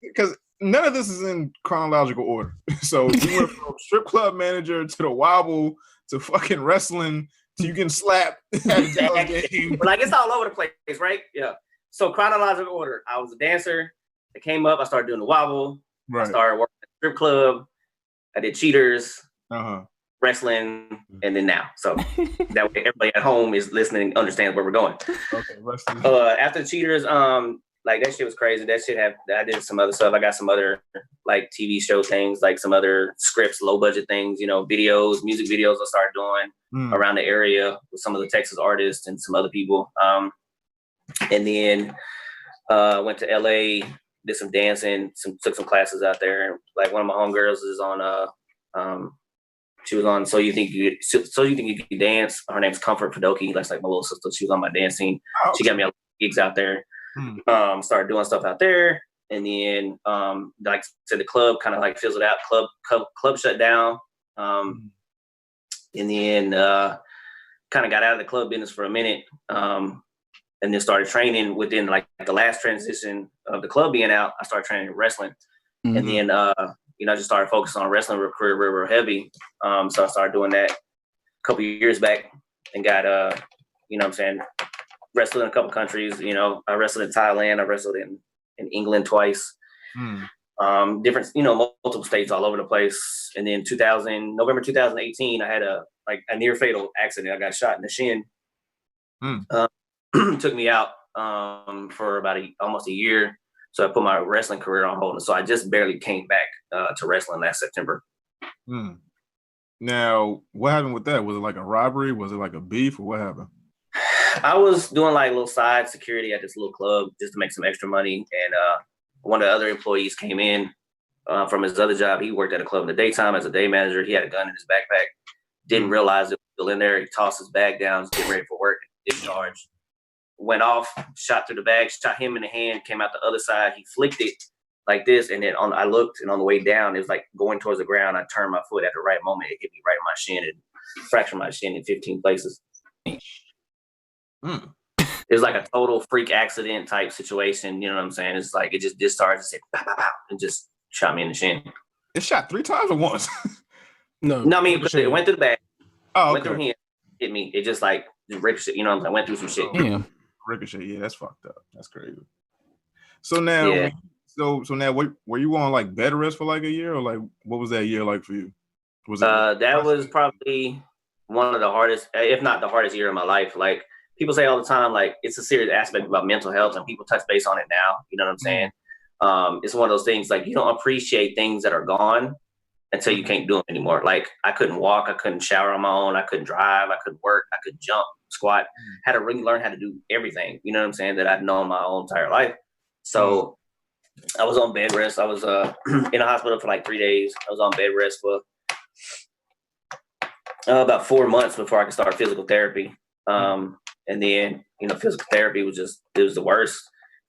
Because none of this is in chronological order. So you went from strip club manager to the wobble to fucking wrestling to you getting slapped at a Dallas game. Like it's all over the place, right? Yeah. So chronological order. I was a dancer. I came up. I started doing the wobble. Right. I started working at the strip club. I did cheaters. Wrestling, and then now. So that way everybody at home is listening and understands where we're going. Okay, wrestling. After the cheaters, like that shit was crazy. That shit I did some other stuff. I got some other like TV show things, like some other scripts, low budget things, videos, music videos I started doing around the area with some of the Texas artists and some other people. And then went to LA, did some dancing, took some classes out there. Like one of my homegirls is on she was on So You Think You Can Dance. Her name's Comfort Padoki. That's like my little sister. She was on my dance team. Oh, okay. She got me a lot of gigs out there. Started doing stuff out there. And then, like I said, the club kind of like fizzled out. Club shut down. And then kind of got out of the club business for a minute. And then started training within like the last transition of the club being out. I started training wrestling. Mm-hmm. And then, I just started focusing on wrestling career real heavy. So I started doing that a couple of years back and got, wrestled in a couple countries. I wrestled in Thailand. I wrestled in England twice. Different, multiple states all over the place. And then November 2018, I had a near fatal accident. I got shot in the shin. Took me out for about almost a year. So I put my wrestling career on hold. And so I just barely came back to wrestling last September. Now, what happened with that? Was it like a robbery? Was it like a beef? Or what happened? I was doing like a little side security at this little club just to make some extra money. And one of the other employees came in from his other job. He worked at a club in the daytime as a day manager. He had a gun in his backpack. Didn't realize it was still in there. He tossed his bag down, was getting ready for work. Discharged. Went off, shot through the bag, shot him in the hand, came out the other side. He flicked it like this, and then I looked, and on the way down, it was like going towards the ground. I turned my foot at the right moment. It hit me right in my shin and fractured my shin in 15 places. It was like a total freak accident type situation. You know what I'm saying? It's like it just discharged and said, pow, pow, pow, and just shot me in the shin. It shot 3 times or once? No, I mean, it went through the bag. Oh, okay. Went through here, hit me. It just like ricocheted. You know what I'm saying? Went through some shit. Yeah. Ricochet. Yeah, that's fucked up. That's crazy. So now, so now, were you on like bed rest for like a year, or like what was that year like for you? Was it that was probably one of the hardest, if not the hardest year of my life. Like people say all the time, like it's a serious aspect about mental health, and people touch base on it now. You know what I'm saying? It's one of those things like you don't appreciate things that are gone until you can't do them anymore. Like I couldn't walk, I couldn't shower on my own, I couldn't drive, I couldn't work, I couldn't jump, squat. Had to really learn how to do everything. You know what I'm saying? That I've known my whole entire life. So I was on bed rest. I was in a hospital for like 3 days. I was on bed rest for about 4 months before I could start physical therapy. And then, physical therapy was the worst.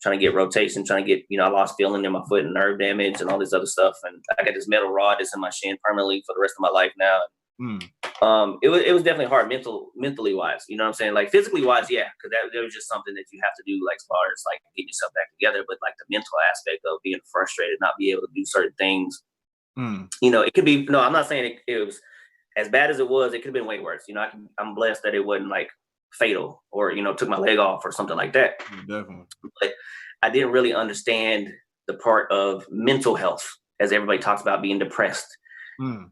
Trying to get rotation, trying to get, I lost feeling in my foot and nerve damage and all this other stuff. And I got this metal rod that's in my shin permanently for the rest of my life now. It was definitely hard mentally wise. You know what I'm saying? Like physically wise, yeah, because that was just something that you have to do, like as far as like getting yourself back together. But like the mental aspect of being frustrated, not be able to do certain things. It could be. No, I'm not saying it was as bad as it was. It could have been way worse. I'm blessed that it wasn't like fatal or took my leg off or something like that. Definitely. But I didn't really understand the part of mental health as everybody talks about being depressed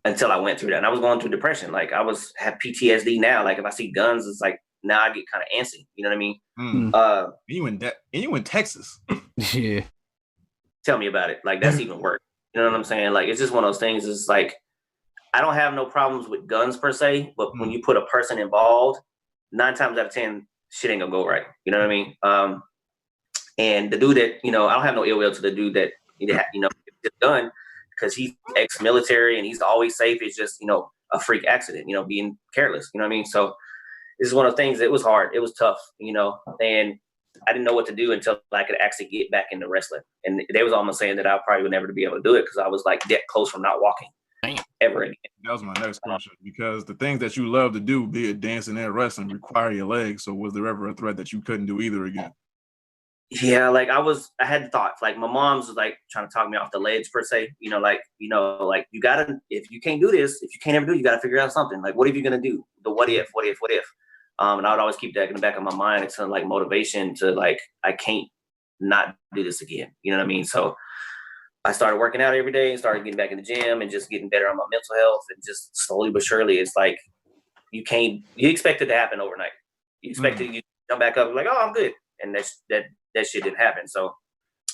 until I went through that. And I was going through depression. Like I have PTSD now. Like if I see guns, it's like now I get kind of antsy. You know what I mean? You in Texas? Yeah. Tell me about it. Like that's even worse. You know what I'm saying? Like it's just one of those things. It's like I don't have no problems with guns per se, but when you put a person involved, 9 times out of 10, shit ain't gonna go right. You know what I mean? And the dude that, I don't have no ill will to the dude that, it's done because he's ex-military and he's always safe. It's just, a freak accident, being careless. You know what I mean? So this is one of the things. It was hard. It was tough, and I didn't know what to do until I could actually get back into wrestling. And they was almost saying that I probably would never be able to do it because I was like that close from not walking. Ever again. That was my next question because the things that you love to do, be it dancing and wrestling, require your legs. So was there ever a threat that you couldn't do either again? Yeah, like I had thoughts. Like my mom's was like trying to talk me off the ledge per se. You you gotta, if you can't do this, if you can't ever do it, you gotta figure out something. Like what are you gonna do? The what if? And I would always keep that in the back of my mind. It's kind of like motivation to like I can't not do this again. You know what I mean? So I started working out every day and started getting back in the gym and just getting better on my mental health. And just slowly but surely, it's like you expect it to happen overnight. You expect it, you jump back up like, oh, I'm good. And that shit didn't happen. So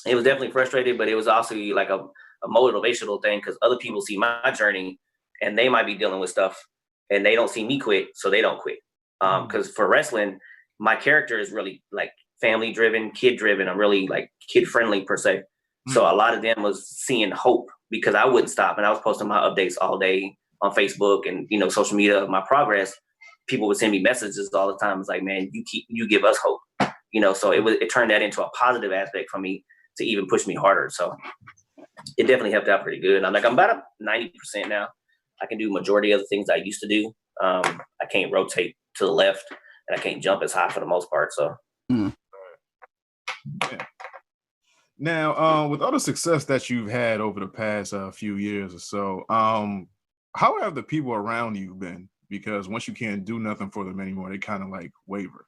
it was definitely frustrating, but it was also like a motivational thing because other people see my journey and they might be dealing with stuff and they don't see me quit, so they don't quit. Because for wrestling, my character is really like family driven, kid driven. I'm really like kid friendly per se. So a lot of them was seeing hope because I wouldn't stop. And I was posting my updates all day on Facebook and, social media of my progress. People would send me messages all the time. It's like, man, you give us hope, so it turned that into a positive aspect for me to even push me harder. So it definitely helped out pretty good. I'm about 90% now. I can do majority of the things I used to do. I can't rotate to the left and I can't jump as high for the most part. So. Yeah. Now, with all the success that you've had over the past few years or so, how have the people around you been? Because once you can't do nothing for them anymore, they kind of like waver.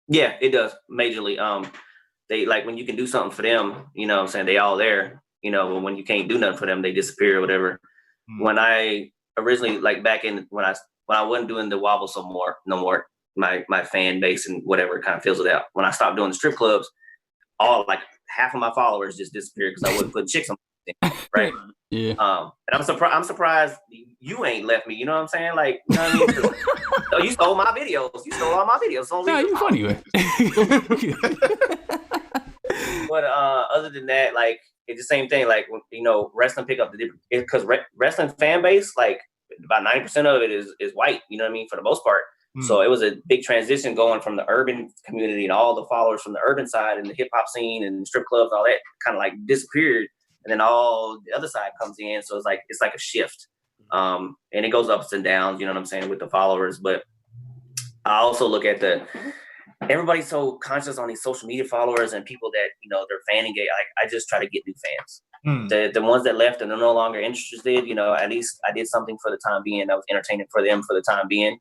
Yeah, it does majorly. They like when you can do something for them, what I'm saying, they all there, but when you can't do nothing for them, they disappear or whatever. When I originally, like back in when I wasn't doing the Wobble no more, my fan base and whatever kind of fizzled out. When I stopped doing the strip clubs, all like half of my followers just disappeared because I wouldn't put chicks on my thing, right? Yeah. And I'm surprised you ain't left me. You know what I'm saying? Like, you know what I mean? You stole my videos. You stole all my videos. Nah, you funny, man. But other than that, like it's the same thing. Like, wrestling pick up the different, because wrestling fan base, like about 90% of it is white. You know what I mean? For the most part. So it was a big transition going from the urban community and all the followers from the urban side and the hip hop scene and strip clubs and all that kind of like disappeared. And then all the other side comes in. So it's like a shift. And it goes ups and downs, you know what I'm saying, with the followers. But I also look at everybody's so conscious on these social media followers and people that, they're fan engaged. I just try to get new fans. The ones that left and are no longer interested, at least I did something for the time being. I was entertaining for them for the time being.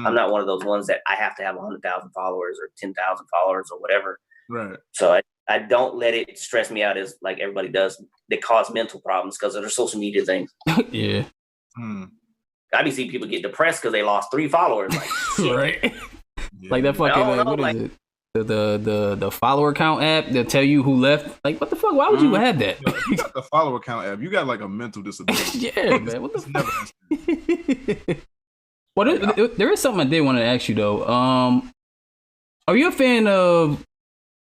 I'm not one of those ones that I have to have 100,000 followers or 10,000 followers or whatever. Right. So I don't let it stress me out as like everybody does. They cause mental problems because of their social media things. Yeah. I be seeing people get depressed because they lost 3 followers. Like, right. Yeah. Like that fucking what is it? The follower count app that tell you who left. Like, what the fuck? Why would you have that? Yo, you got the follower count app. You got like a mental disability. Yeah, man. What the fuck? Well, there is something I did want to ask you though. Are you a fan of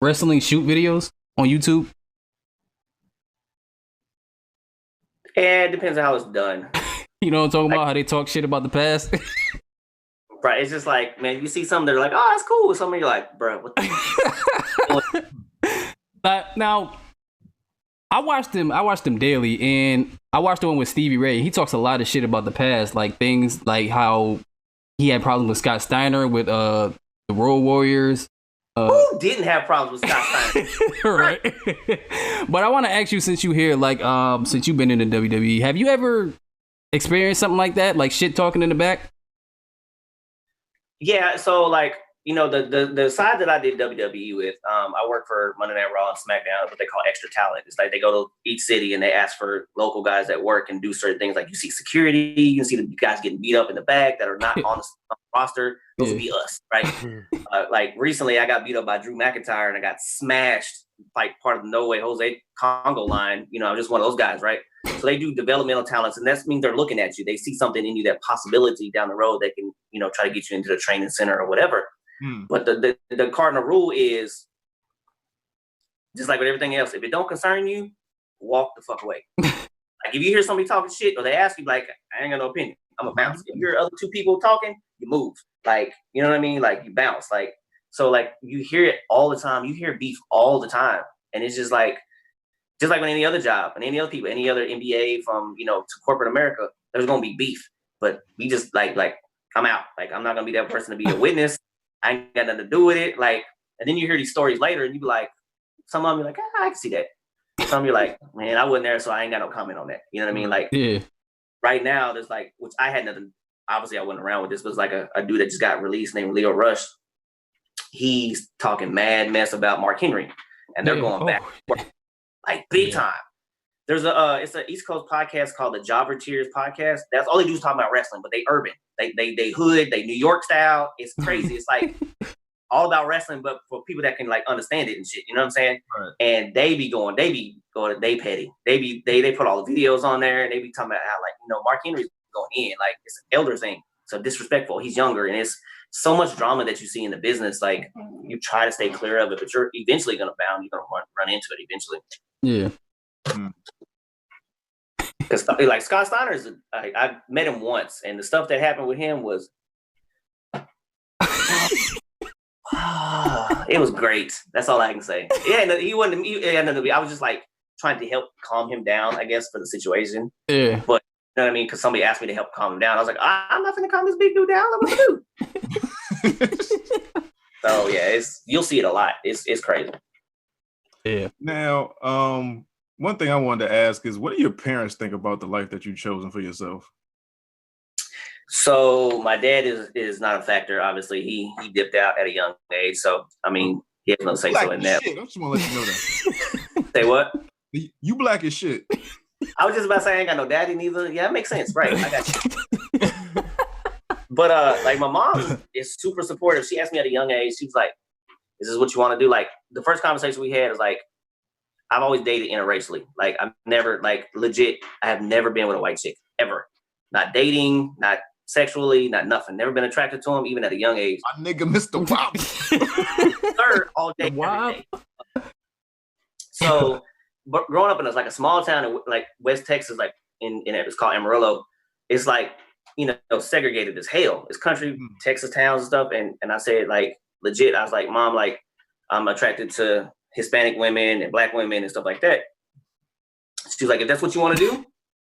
wrestling shoot videos on YouTube? Yeah, it depends on how it's done. You know what I'm talking about? How they talk shit about the past? Right. It's just like, man, you see something, they're like, oh, that's cool. Some of you're like, bro, what the Now, I watched them daily, and I watched the one with Stevie Ray. He talks a lot of shit about the past, like things like how he had problems with Scott Steiner with the Road Warriors. Who didn't have problems with Scott Steiner? Right. But I want to ask you, since you here, like, since you've been in the WWE, have you ever experienced something like that, like shit talking in the back? Yeah. So like, the side that I did WWE with, I work for Monday Night Raw and SmackDown, what they call extra talent. It's like they go to each city and they ask for local guys that work and do certain things. Like you see security, you can see the guys getting beat up in the back that are not on the roster. Those would be us, right? Like recently I got beat up by Drew McIntyre and I got smashed like part of the No Way Jose Congo line. I'm just one of those guys, right? So they do developmental talents, and that means they're looking at you. They see something in you, that possibility down the road that can, try to get you into the training center or whatever. But the cardinal rule is just like with everything else. If it don't concern you, walk the fuck away. Like if you hear somebody talking shit or they ask you, like, I ain't got no opinion, I'm a bounce. If you hear other 2 people talking, you move. Like, you know what I mean? Like you bounce. Like, so like you hear it all the time. You hear beef all the time. And it's just like with any other job and any other people, any other NBA from, to corporate America, there's going to be beef. But we just like, I'm out. Like, I'm not going to be that person to be a witness. I ain't got nothing to do with it. Like, and then you hear these stories later and you be like, some of them you're like, I can see that. Some you're like, man, I wasn't there, so I ain't got no comment on that. You know what I mean? Like, yeah. Right now, there's like, which I had nothing, obviously I wasn't around with this, but it's like a dude that just got released named Leo Rush. He's talking mad mess about Mark Henry. And they're going back, like big time. There's it's an East Coast podcast called the Jobber Tears podcast. That's all they do is talk about wrestling, but they urban, they hood, they New York style. It's crazy. It's like all about wrestling, but for people that can like understand it and shit. You know what I'm saying? Right. And they petty. They put all the videos on there and they be talking about how like, Mark Henry's going in, like it's an elder thing. So disrespectful. He's younger, and it's so much drama that you see in the business. Like you try to stay clear of it, but you're eventually going to bound. You're going to run into it eventually. Yeah. Because like Scott Steiner is, I met him once, and the stuff that happened with him was, it was great. That's all I can say. Yeah, he wasn't. I was just like trying to help calm him down, I guess, for the situation. Yeah. But you know what I mean? Because somebody asked me to help calm him down. I was like, I'm not going to calm this big dude down. I'm going to do. So yeah, you'll see it a lot. It's crazy. Yeah. Now, one thing I wanted to ask is, what do your parents think about the life that you've chosen for yourself? So my dad is not a factor. Obviously, he dipped out at a young age. So I mean, he has no say so in that. Shit. I just want to let you know that. Say what? You black as shit. I was just about to say I ain't got no daddy neither. Yeah, that makes sense, right? I got you. But like my mom is super supportive. She asked me at a young age. She was like, "Is this what you want to do?" Like the first conversation we had was like, I've always dated interracially. Like I've never, like legit, I have never been with a white chick ever. Not dating, not sexually, not nothing. Never been attracted to him, even at a young age. My nigga, Mr. Wobble. Third all day, every day. So growing up in like a small town in like West Texas, like in it's called Amarillo. It's like, segregated as hell. It's country Texas towns and stuff. And I said, like, legit, I was like, Mom, like, I'm attracted to Hispanic women and Black women and stuff like that. She's like, if that's what you want to do,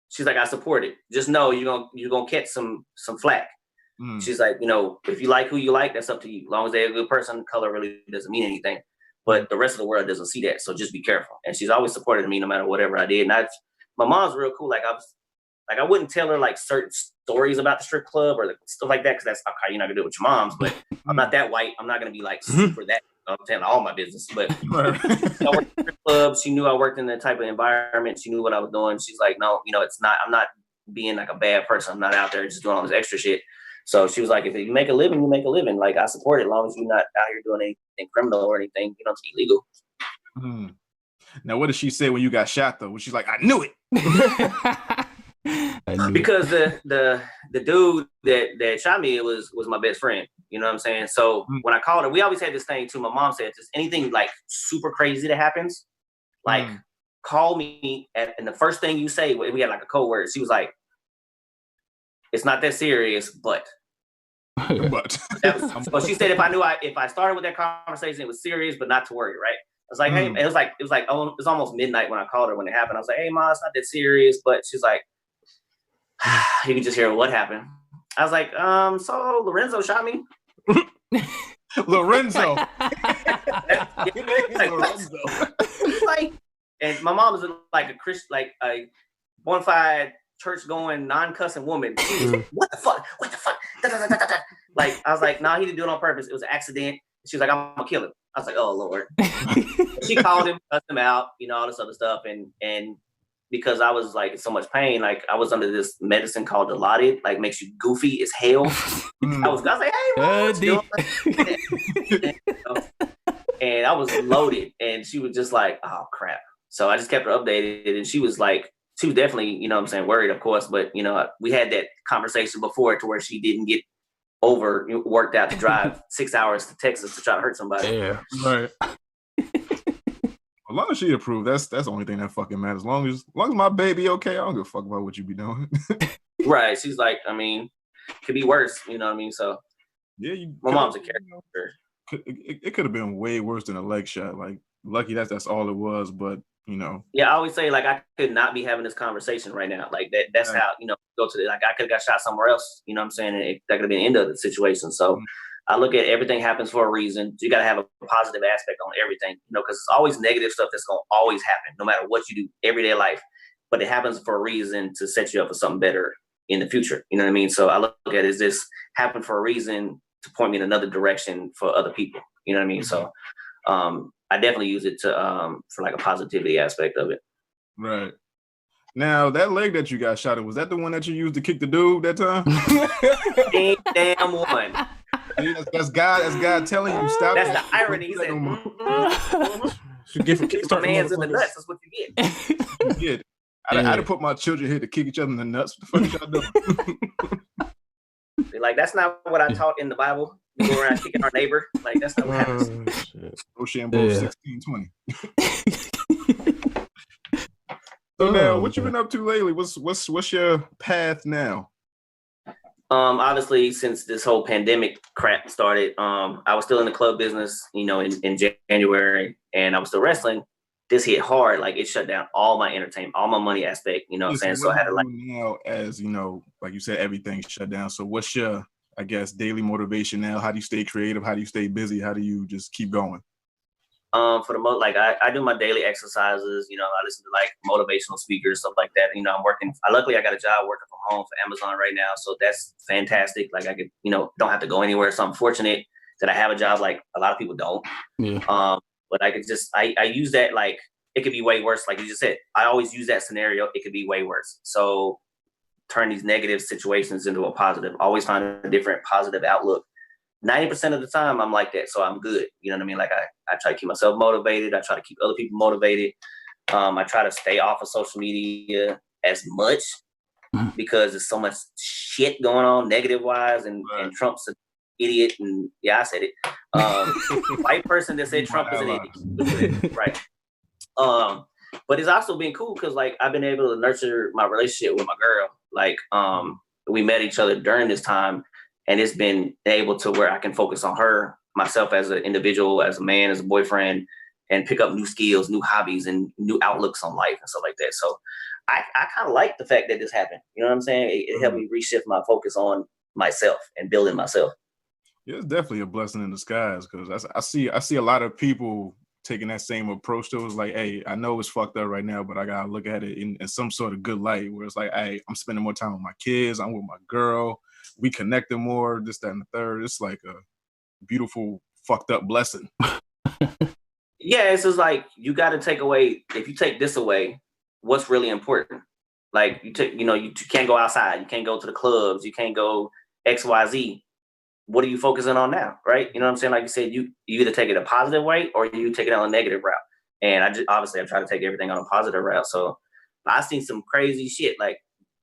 she's like, I support it. Just know you're gonna catch some flack. She's like, if you like who you like, that's up to you. As long as they're a good person, color really doesn't mean anything. But the rest of the world doesn't see that. So just be careful. And she's always supported me no matter whatever I did. And my mom's real cool. Like I wouldn't tell her like certain stories about the strip club or stuff like that, because that's okay, you're not gonna do it with your moms. But I'm not that white. I'm not gonna be like super that. I'm telling all my business. But I worked in the strip club. She knew I worked in that type of environment. She knew what I was doing. She's like, no, it's not. I'm not being like a bad person. I'm not out there just doing all this extra shit. So she was like, if you make a living, you make a living. Like, I support it as long as you're not out here doing anything criminal or anything, it's illegal. Now, what did she say when you got shot, though? Was she like, I knew it? Because the dude that shot me was my best friend. You know what I'm saying? So when I called her, we always had this thing too. My mom said, just anything like super crazy that happens, like call me and the first thing you say, we had like a code word. She was like, it's not that serious, but. So she said if I started with that conversation, it was serious, but not to worry, right? I was like, hey, it was almost midnight when I called her when it happened. I was like, hey, Mom, it's not that serious, but she's like, you can just hear what happened. I was like, so Lorenzo shot me. Lorenzo. Like, and my mom is like a Christian, like a bona fide church-going, non-cussing woman. She was, what the fuck? Da, da, da, da, da. Like, I was like, nah, he didn't do it on purpose. It was an accident. She was like, I'm gonna kill him. I was like, oh Lord. She called him, cussed him out, all this other stuff, and because I was like in so much pain, like I was under this medicine called Dilaudid, like makes you goofy as hell. I was like, hey, Mom, and I was loaded, and she was just like, oh crap. So I just kept her updated, and she was definitely, worried, of course, but we had that conversation before to where she didn't get worked out to drive 6 hours to Texas to try to hurt somebody. Yeah, right. As long as she approved, that's the only thing that fucking matters. As long as my baby okay, I don't give a fuck about what you be doing. Right. She's like, could be worse, you know what I mean? So yeah, my mom's a character. It could have been way worse than a leg shot. Like, lucky that's all it was, but Yeah, I always say, like, I could not be having this conversation right now. Like that's how, go to like I could have got shot somewhere else, you know what I'm saying? And that could have been the end of the situation. So I look at everything happens for a reason. You got to have a positive aspect on everything, because it's always negative stuff that's going to always happen, no matter what you do, everyday life. But it happens for a reason to set you up for something better in the future. You know what I mean? So I look at it as this happened for a reason to point me in another direction for other people. You know what I mean? So I definitely use it to for like a positivity aspect of it. Right. Now, that leg that you got shot in, was that the one that you used to kick the dude that time? Damn one. That's God telling you stop. That's the irony. He said, kick my hands in the nuts. That's what you get. You get. I'd have put my children here to kick each other in the nuts. What the fuck y'all doing? They're like, that's not what I taught in the Bible. We go around kicking our neighbor. Like, that's not what happens. Rochambeau 1620. So now, what you been up to lately? What's your path now? Obviously, since this whole pandemic crap started, I was still in the club business, in January, and I was still wrestling. This hit hard, like it shut down all my entertainment, all my money aspect, what I'm saying? So I had to now, as like you said, everything shut down. So what's your, I guess, daily motivation now? How do you stay creative? How do you stay busy? How do you just keep going? For the most, like I do my daily exercises. I listen to like motivational speakers, stuff like that. I'm working. Luckily, I got a job working from home for Amazon right now, so that's fantastic. Like I could, don't have to go anywhere. So I'm fortunate that I have a job. Like a lot of people don't. Yeah. But I could just, I use that, like it could be way worse. Like you just said, I always use that scenario. It could be way worse. So turn these negative situations into a positive. Always find a different positive outlook. 90% of the time I'm like that. So I'm good. You know what I mean? Like I try to keep myself motivated. I try to keep other people motivated. I try to stay off of social media as much because there's so much shit going on negative wise and Trump's an idiot. And yeah, I said it. White person that said Trump is an idiot. Right. But it's also been cool because like I've been able to nurture my relationship with my girl. Like we met each other during this time, and it's been able to where I can focus on her, myself as an individual, as a man, as a boyfriend, and pick up new skills, new hobbies, and new outlooks on life and stuff like that. So I kind of like the fact that this happened. You know what I'm saying? It helped me reshift my focus on myself and building myself. Yeah, it's definitely a blessing in disguise because I see a lot of people taking that same approach to it. It's like, hey, I know it's fucked up right now, but I gotta look at it in some sort of good light where it's like, hey, I'm spending more time with my kids, I'm with my girl, we connected more, this, that, and the third. It's like a beautiful fucked up blessing. Yeah, it's just like you got to take away. If you take this away, what's really important? Like you can't go outside, you can't go to the clubs, you can't go XYZ. What are you focusing on now, right? You know what I'm saying? Like you said, you either take it a positive way or you take it on a negative route. And I try to take everything on a positive route. So I've seen some crazy shit, like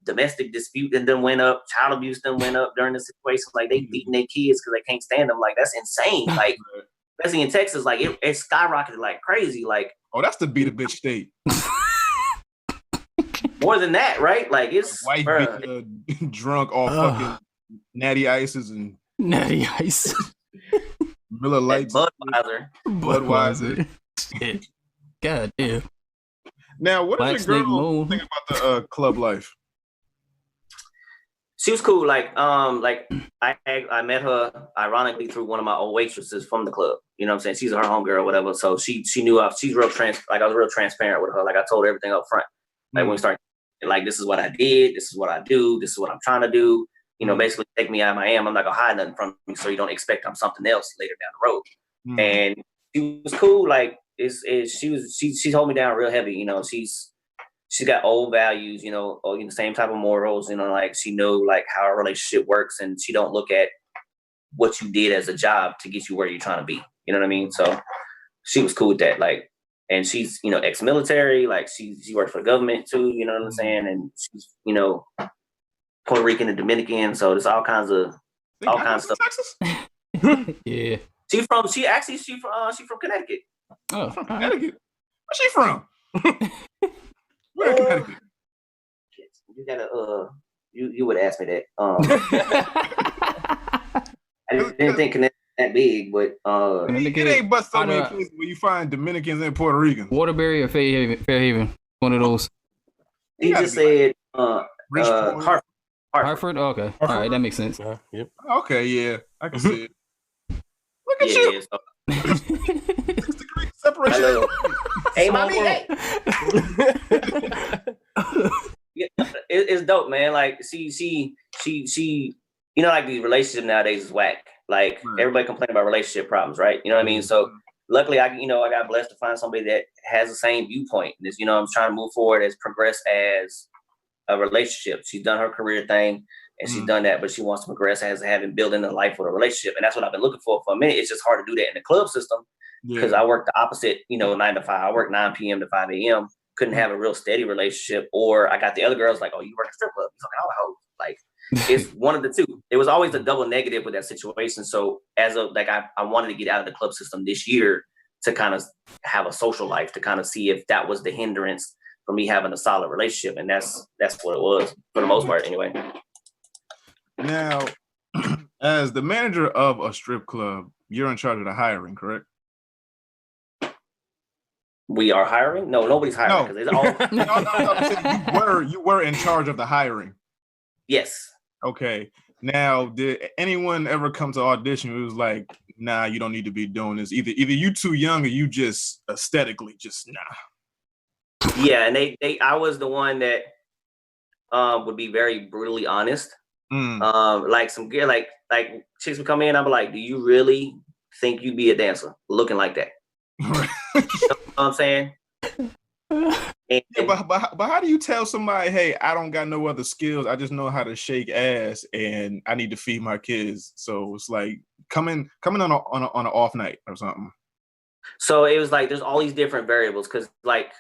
domestic dispute and then went up, child abuse then went up during the situation. Like they beating their kids because they can't stand them. Like that's insane. Like especially in Texas, like it skyrocketed like crazy. Like that's the beat a bitch state. More than that, right? Like it's white drunk off fucking natty ices and natty ice. Miller Lights. Budweiser. Shit. God damn. Now, what does your girl think about the club life? She was cool. Like I met her ironically through one of my old waitresses from the club. You know what I'm saying? She's her homegirl or whatever. So she knew she's real I was real transparent with her. Like I told her everything up front. Like when we started, like this is what I did, this is what I do, this is what I'm trying to do. You know, basically take me as I am. I'm not gonna hide nothing from you, so you don't expect I'm something else later down the road. And she was cool. Like she's holding me down real heavy. You know, she's got old values. You know, the same type of morals. You know, like she know like how a relationship works, and she don't look at what you did as a job to get you where you're trying to be. You know what I mean? So she was cool with that. Like, and she's ex-military. Like she worked for the government too. You know what I'm saying? And she's Puerto Rican and Dominican, so there's all kinds of stuff. Texas? Yeah. She's from Connecticut. Oh, from Connecticut. Where's she from? Where in Connecticut? You gotta you would ask me that. I didn't think Connecticut that big, but it ain't but so many places where you find Dominicans and Puerto Ricans. Waterbury or Fairhaven, one of those. He just said Hartford? Oh, okay. Hartford? All right, that makes sense. Yep. Okay, yeah. I can see it. Look at you. Yeah, 6 degree separation. Hey, mommy, hey. It's dope, man. Like, she like these relationships nowadays is whack. Like, everybody complain about relationship problems, right? You know what I mean? So, luckily, I got blessed to find somebody that has the same viewpoint. This, I'm trying to move forward as progress as a relationship. She's done her career thing and she's done that, but she wants to progress as having building a life with a relationship. And that's what I've been looking for a minute. It's just hard to do that in the club system because I work the opposite, 9 to 5. I work 9 p.m. to 5 a.m. Couldn't have a real steady relationship. Or I got the other girls like, oh, you work a strip club. You fucking all hoes. Like, it's one of the two. It was always a double negative with that situation. So I wanted to get out of the club system this year to kind of have a social life, to kind of see if that was the hindrance for me having a solid relationship. And that's what it was for the most part anyway. Now, as the manager of a strip club, you're in charge of the hiring, correct? We are hiring? No, nobody's hiring. No. It's all... No, you were in charge of the hiring. Yes. Okay. Now, did anyone ever come to audition? It was like, nah, you don't need to be doing this. Either you too young or you just aesthetically just nah. Yeah, and I was the one that would be very brutally honest. Like some gear, like chicks would come in, I'd be like, do you really think you'd be a dancer looking like that? You know what I'm saying? But how do you tell somebody, hey, I don't got no other skills, I just know how to shake ass and I need to feed my kids? So it's like coming on an off night or something. So it was like there's all these different variables because like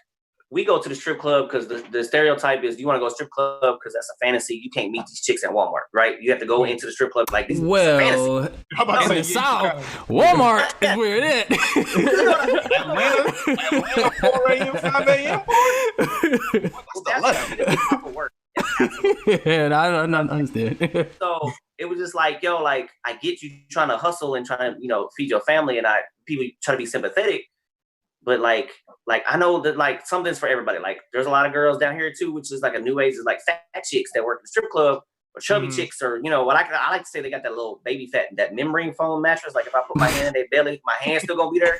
we go to the strip club because the stereotype is you want to go to strip club because that's a fantasy. You can't meet these chicks at Walmart, right? You have to go into the strip club like this. Well, fantasy. How about in the South, Walmart is where it is. Atlanta, 4 a.m., 5 a.m. Yeah, I understand. So it was just like, yo, like I get you trying to hustle and trying to, feed your family, and people try to be sympathetic, but like I know that like something's for everybody. Like there's a lot of girls down here too, which is like a new age, is like fat chicks that work in the strip club, or chubby chicks, or what I like to say, they got that little baby fat, that membrane foam mattress. Like if I put my hand in their belly, my hand's still gonna be there.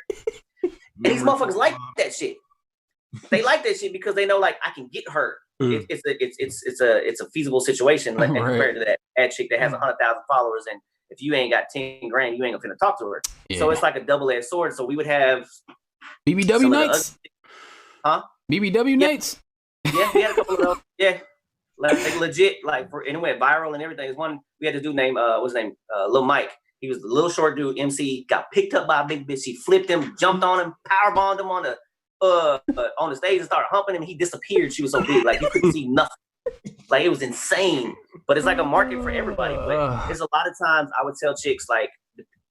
And these motherfuckers like that shit. They like that shit because they know like I can get her. It's a feasible situation, like compared to that chick that has 100,000 followers, and if you ain't got 10 grand, you ain't gonna talk to her. Yeah. So it's like a double-edged sword. So we would have BBW nights, BBW nights. Yeah, we had a couple of those. Yeah, like legit, like it went viral and everything. There's one we had to do named what's his name, Lil Mike. He was the little short dude, MC, got picked up by a big bitch. She flipped him, jumped on him, powerbombed him on the stage and started humping him. He disappeared. She was so big, like you couldn't see nothing. Like it was insane. But it's like a market for everybody. But there's a lot of times I would tell chicks, like,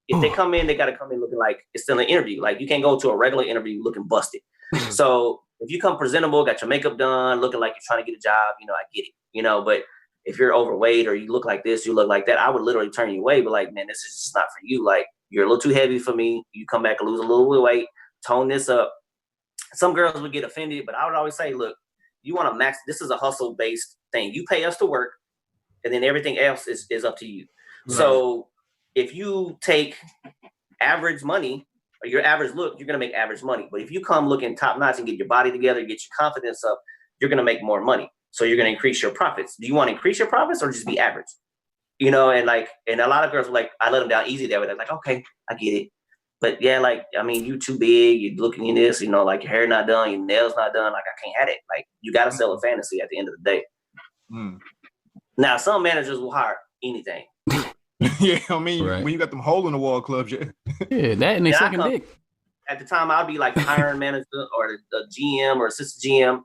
if they come in, they got to come in looking like it's still an interview. Like you can't go to a regular interview looking busted. So if you come presentable, got your makeup done, looking like you're trying to get a job, I get it. But if you're overweight or you look like this, you look like that, I would literally turn you away. But like, man, this is just not for you. Like you're a little too heavy for me. You come back and lose a little bit of weight, tone this up. Some girls would get offended, but I would always say, look, you want to max. This is a hustle based thing. You pay us to work, and then everything else is up to you. Right. So if you take average money or your average look, you're going to make average money. But if you come looking top notch and get your body together, get your confidence up, you're going to make more money. So you're going to increase your profits. Do you want to increase your profits or just be average? And a lot of girls were like, I let them down easy there. They're like, okay, I get it. But yeah, like, I mean, you too big, you're looking in this, like your hair not done, your nails not done. Like, I can't have it. Like, you got to sell a fantasy at the end of the day. Now, some managers will hire anything. Yeah, I mean, when you got them hole in the wall clubs, yeah, that and they sucking dick. At the time, I'd be like the hiring manager or the GM or assistant GM,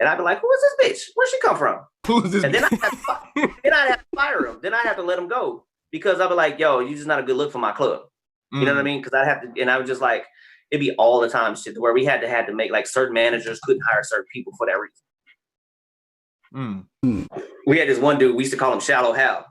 and I'd be like, "Who is this bitch? Where'd she come from?" Who is this? And then I'd have to fire him. Then I'd have to let him go because I'd be like, "Yo, you just not a good look for my club." You know what I mean? Because I'd have to, and I was just like, it'd be all the time shit where we had to make like certain managers couldn't hire certain people for that reason. We had this one dude, we used to call him Shallow Hal.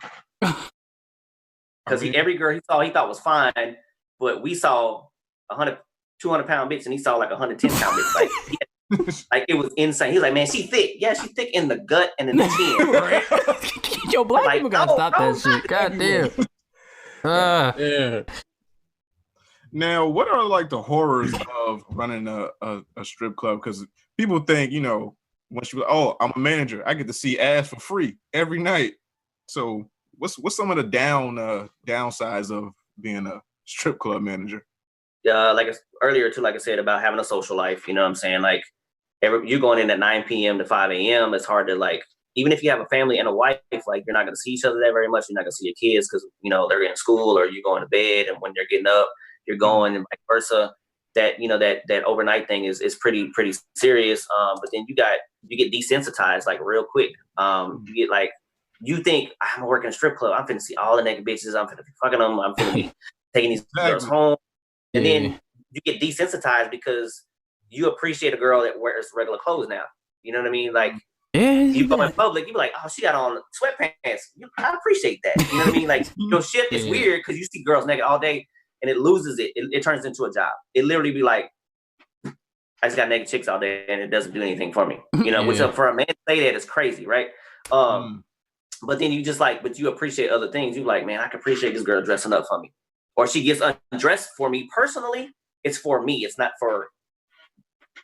Because every girl he saw, he thought was fine, but we saw 200 pound bitch and he saw like 110 pound bitch. Like it was insane. He's like, man, she thick. Yeah, she's thick in the gut and in the chin. Yo, black people gotta stop that shit. God damn. Yeah. Now, what are like the horrors of running a strip club? Because people think, once you, I'm a manager, I get to see ass for free every night. So what's some of the downsides of being a strip club manager? Like earlier too, like I said, about having a social life, you know what I'm saying? Like you're going in at 9 p.m. to 5 a.m. It's hard to like, even if you have a family and a wife, like you're not going to see each other that very much. You're not going to see your kids because, they're in school or you're going to bed, and when they're getting up, you're going, and vice versa. That that overnight thing is pretty serious. But then you get desensitized like real quick. You get like, you think I'm gonna work in a strip club, I'm finna see all the naked bitches, I'm finna be fucking them, I'm finna be taking these girls home, and then you get desensitized because you appreciate a girl that wears regular clothes now. You know what I mean? Like you go in public, you be like, oh, she got on sweatpants. I appreciate that. You know what I mean? Like your shit is weird because you see girls naked all day. And it loses it. It turns into a job. It literally be like, I just got naked chicks all day and it doesn't do anything for me. Which for a man to say that is crazy, right? But then you just like, but you appreciate other things. You like, man, I can appreciate this girl dressing up for me. Or she gets undressed for me personally. It's for me. It's not for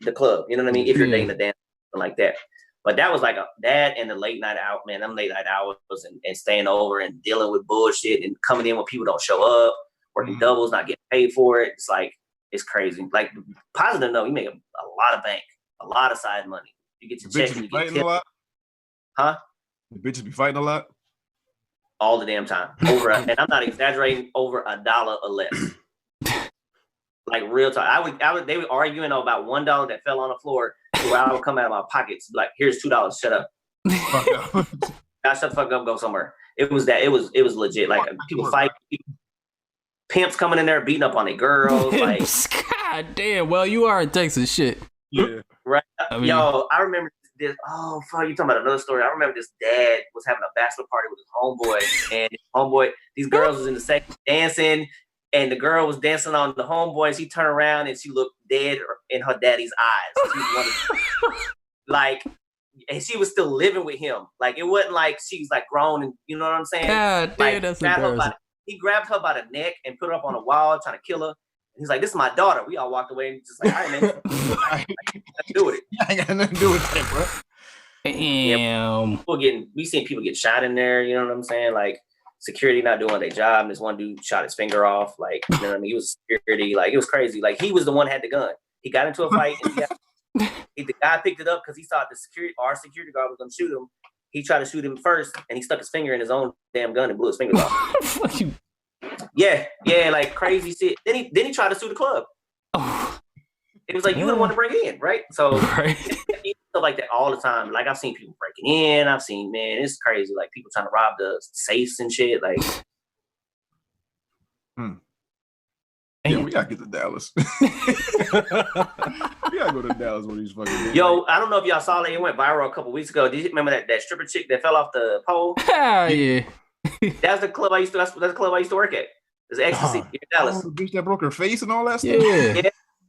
the club. You know what I mean? If you're dating a dance, something like that. But that was like that and the late night out, man. Them late night hours and staying over and dealing with bullshit and coming in when people don't show up. Working doubles, not getting paid for it. It's like, it's crazy. Like, positive note, you make a lot of bank, a lot of side money. You get your check and you get tipped. A lot? Huh? The bitches be fighting a lot? All the damn time. And I'm not exaggerating, over $1 or less. Like real time. They were arguing about $1 that fell on the floor. where I would come out of my pockets like, here's $2, shut up. I shut the fuck up, go somewhere. It was legit. Like people fight, pimps coming in there beating up on their girls. Like, God damn. Well, you are in Texas, shit. Yeah. Right. Yo, I remember this. Oh, fuck, you talking about another story. I remember this dad was having a bachelor party with his homeboy, and his homeboy, these girls was in the section dancing, and the girl was dancing on the homeboy, and she turned around and she looked dead in her daddy's eyes. She was like, and she was still living with him. Like, it wasn't like she was like grown, and you know what I'm saying? God damn, that's embarrassing. He grabbed her by the neck and put her up on a wall, trying to kill her. He's like, this is my daughter. We all walked away and just like, all right, man. Let's do with it. I ain't got nothing to do with that, bro. Damn. Yeah, we seen people get shot in there, you know what I'm saying? Like, security not doing their job. And this one dude shot his finger off. Like, you know what I mean? He was security. Like, it was crazy. Like, he was the one who had the gun. He got into a fight. And the guy picked it up because he thought our security guard was going to shoot him. He tried to shoot him first, and he stuck his finger in his own damn gun and blew his fingers off. Yeah, like crazy shit. Then he tried to sue the club. Oh. It was like, you would want to break in, right? So stuff like that all the time. Like, I've seen people breaking in. I've seen, man, it's crazy. Like, people trying to rob the safes and shit. Like, yeah, we gotta get to Dallas. We gotta go to Dallas with these fucking days. Yo, I don't know if y'all saw that. It went viral a couple weeks ago. Did you remember that stripper chick that fell off the pole? Yeah. That's the club I used to work at. It's Ecstasy in Dallas. Oh, the bitch that broke her face and all that stuff.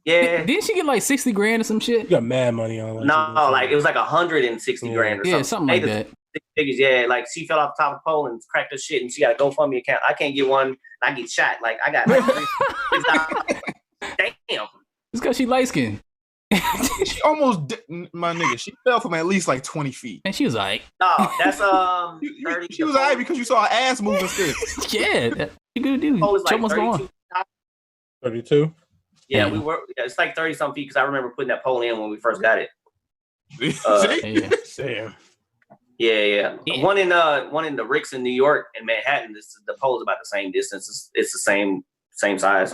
Yeah. Didn't she get like 60 grand or some shit? You got mad money on that. No, like it was like 160 grand or something. Yeah, something like that. Figures, yeah, like she fell off the top of the pole and cracked her shit, and she got a GoFundMe account. I can't get one. I get shot. Like, I got like damn. It's because she light skinned. She almost my nigga. She fell from at least like 20 feet. And she was like, no, that's 30. She was alright because you saw her ass moving still. Yeah, you good dude. Pole is like What's going on? 32. Yeah, we were. It's like 30 something feet because I remember putting that pole in when we first got it. Damn. Yeah. One in the Ricks in New York and Manhattan. The pole is about the same distance. It's the same size.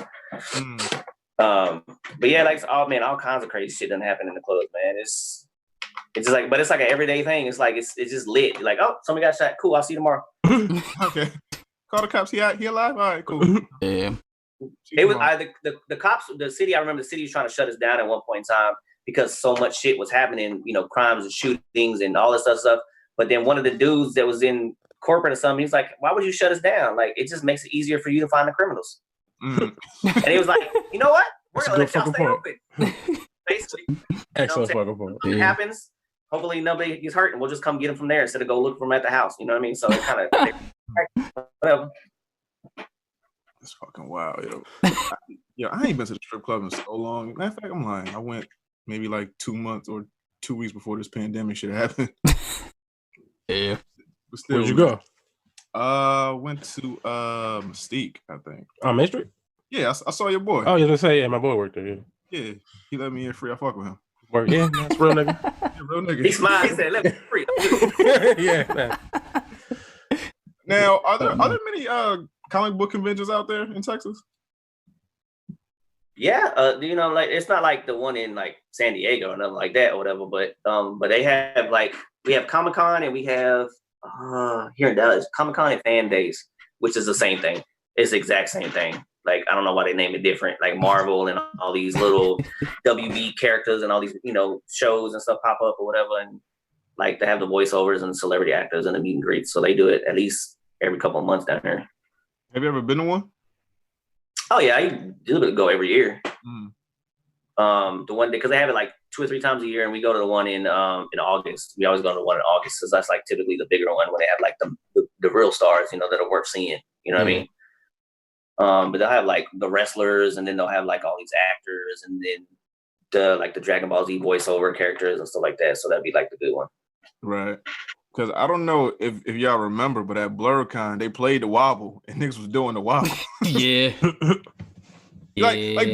But yeah, like, oh man, all kinds of crazy shit done happen in the clubs, man. It's just like, but it's like an everyday thing. It's like it's just lit. You're like, oh, somebody got shot. Cool, I'll see you tomorrow. Okay. Call the cops. He alive? All right, cool. Yeah. It was the cops. The city. I remember the city was trying to shut us down at one point in time because so much shit was happening. You know, crimes and shootings and all this other stuff. But then one of the dudes that was in corporate or something, he's like, "Why would you shut us down? Like, it just makes it easier for you to find the criminals." And he was like, "You know what? We're gonna let y'all stay open." Basically, Excellent fucking point. If it happens, hopefully nobody gets hurt, and we'll just come get them from there instead of go look for them at the house. You know what I mean? So it kind of whatever. It's fucking wild, yo. I ain't been to the strip club in so long. Matter of fact, I'm lying. I went maybe like 2 months or 2 weeks before this pandemic shit happened. Yeah. But still, where'd you go? Went to Mystique, I think. On Main Street? Yeah, I saw your boy. Oh, you was gonna say, yeah, my boy worked there. Yeah, he let me in free. I fuck with him. Work, yeah, that's real nigga. Yeah, real nigga. He smiled. He said, "Let me free." Yeah. Man. Now, are there many comic book conventions out there in Texas? Yeah, you know, like it's not like the one in like San Diego or nothing like that or whatever, but they have we have Comic-Con and we have here in Dallas Comic-Con and Fan Days, which is the same thing. It's the exact same thing. Like, I don't know why they name it different, like Marvel and all these little WB characters and all these, you know, shows and stuff pop up or whatever, and like they have the voiceovers and celebrity actors and the meet and greets, so they do it at least every couple of months down there. Have you ever been to one? Oh yeah, I do go every year. The one because they have it like 2 or 3 times a year, and we go to the one in August. We always go to the one in August because that's like typically the bigger one when they have like the real stars, you know, that are worth seeing. You know what I mean? But they'll have like the wrestlers, and then they'll have like all these actors, and then the Dragon Ball Z voiceover characters and stuff like that. So that'd be like the good one, right? Because I don't know if y'all remember, but at BlurCon they played the Wobble, and niggas was doing the Wobble. Yeah. Like,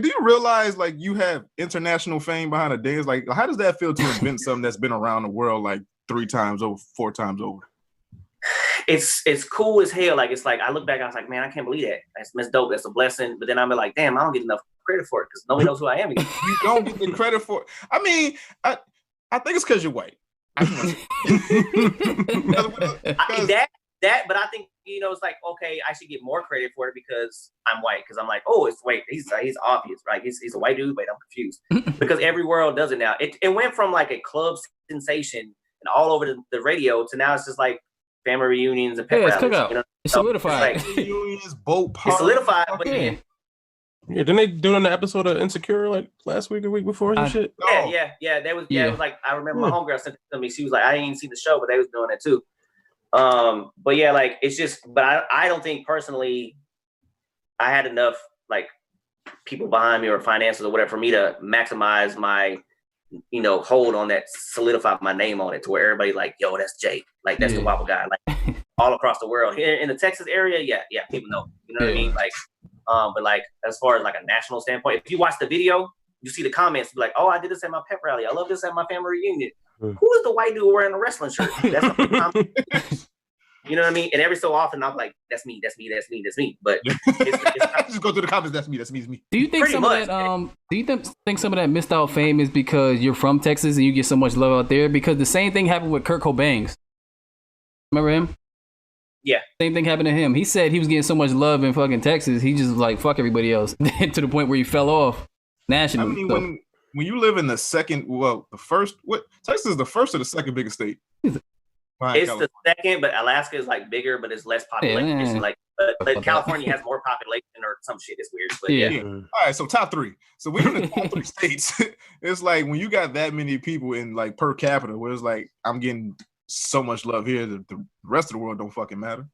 do you realize like you have international fame behind a dance? Like, how does that feel to invent something that's been around the world like 3 times over, 4 times over? It's cool as hell. Like, it's like I look back, I was like, man, I can't believe that. That's dope. That's a blessing. But then I'm like, damn, I don't get enough credit for it because nobody knows who I am. You don't get the credit for it. I mean, I think it's because you're white. But I think it's like, okay, I should get more credit for it because I'm white. Because I'm like, oh, he's obvious, right? He's a white dude. Wait, I'm confused because every world does it now. It went from like a club sensation and all over the radio to now it's just like family reunions and pep rallies. It's solidified. Reunions, boat parties. It's solidified, but then. Yeah, didn't they do it on the episode of Insecure like last week or week before and shit? Yeah. It was like I remember my homegirl sent it to me. She was like, I didn't even see the show, but they was doing it too. But yeah, like it's just, but I don't think personally I had enough like people behind me or finances or whatever for me to maximize my hold on that, solidify my name on it to where everybody like, yo, that's Jake, like that's the Wobble guy, like all across the world. Here in the Texas area, yeah, people know, what I mean, like. But like as far as like a national standpoint, if you watch the video, you see the comments be like, "Oh, I did this at my pep rally. I love this at my family reunion." Who is the white dude wearing a wrestling shirt? That's you know what I mean. And every so often, I'm like, "That's me." But it's just go through the comments. That's me. Do you think some of that? Do you think some of that missed out fame is because you're from Texas and you get so much love out there? Because the same thing happened with Kurt Cobain. Remember him? Yeah. Same thing happened to him. He said he was getting so much love in fucking Texas. He just like fuck everybody else to the point where he fell off nationally. I mean, when you live in Texas is the first or the second biggest state? It's the second, but Alaska is like bigger, but it's less population. It's like California has more population or some shit. It's weird, but yeah. All right, so top three. So we're in the top three states. It's like when you got that many people in like per capita, where it's like I'm getting so much love here that the rest of the world don't fucking matter.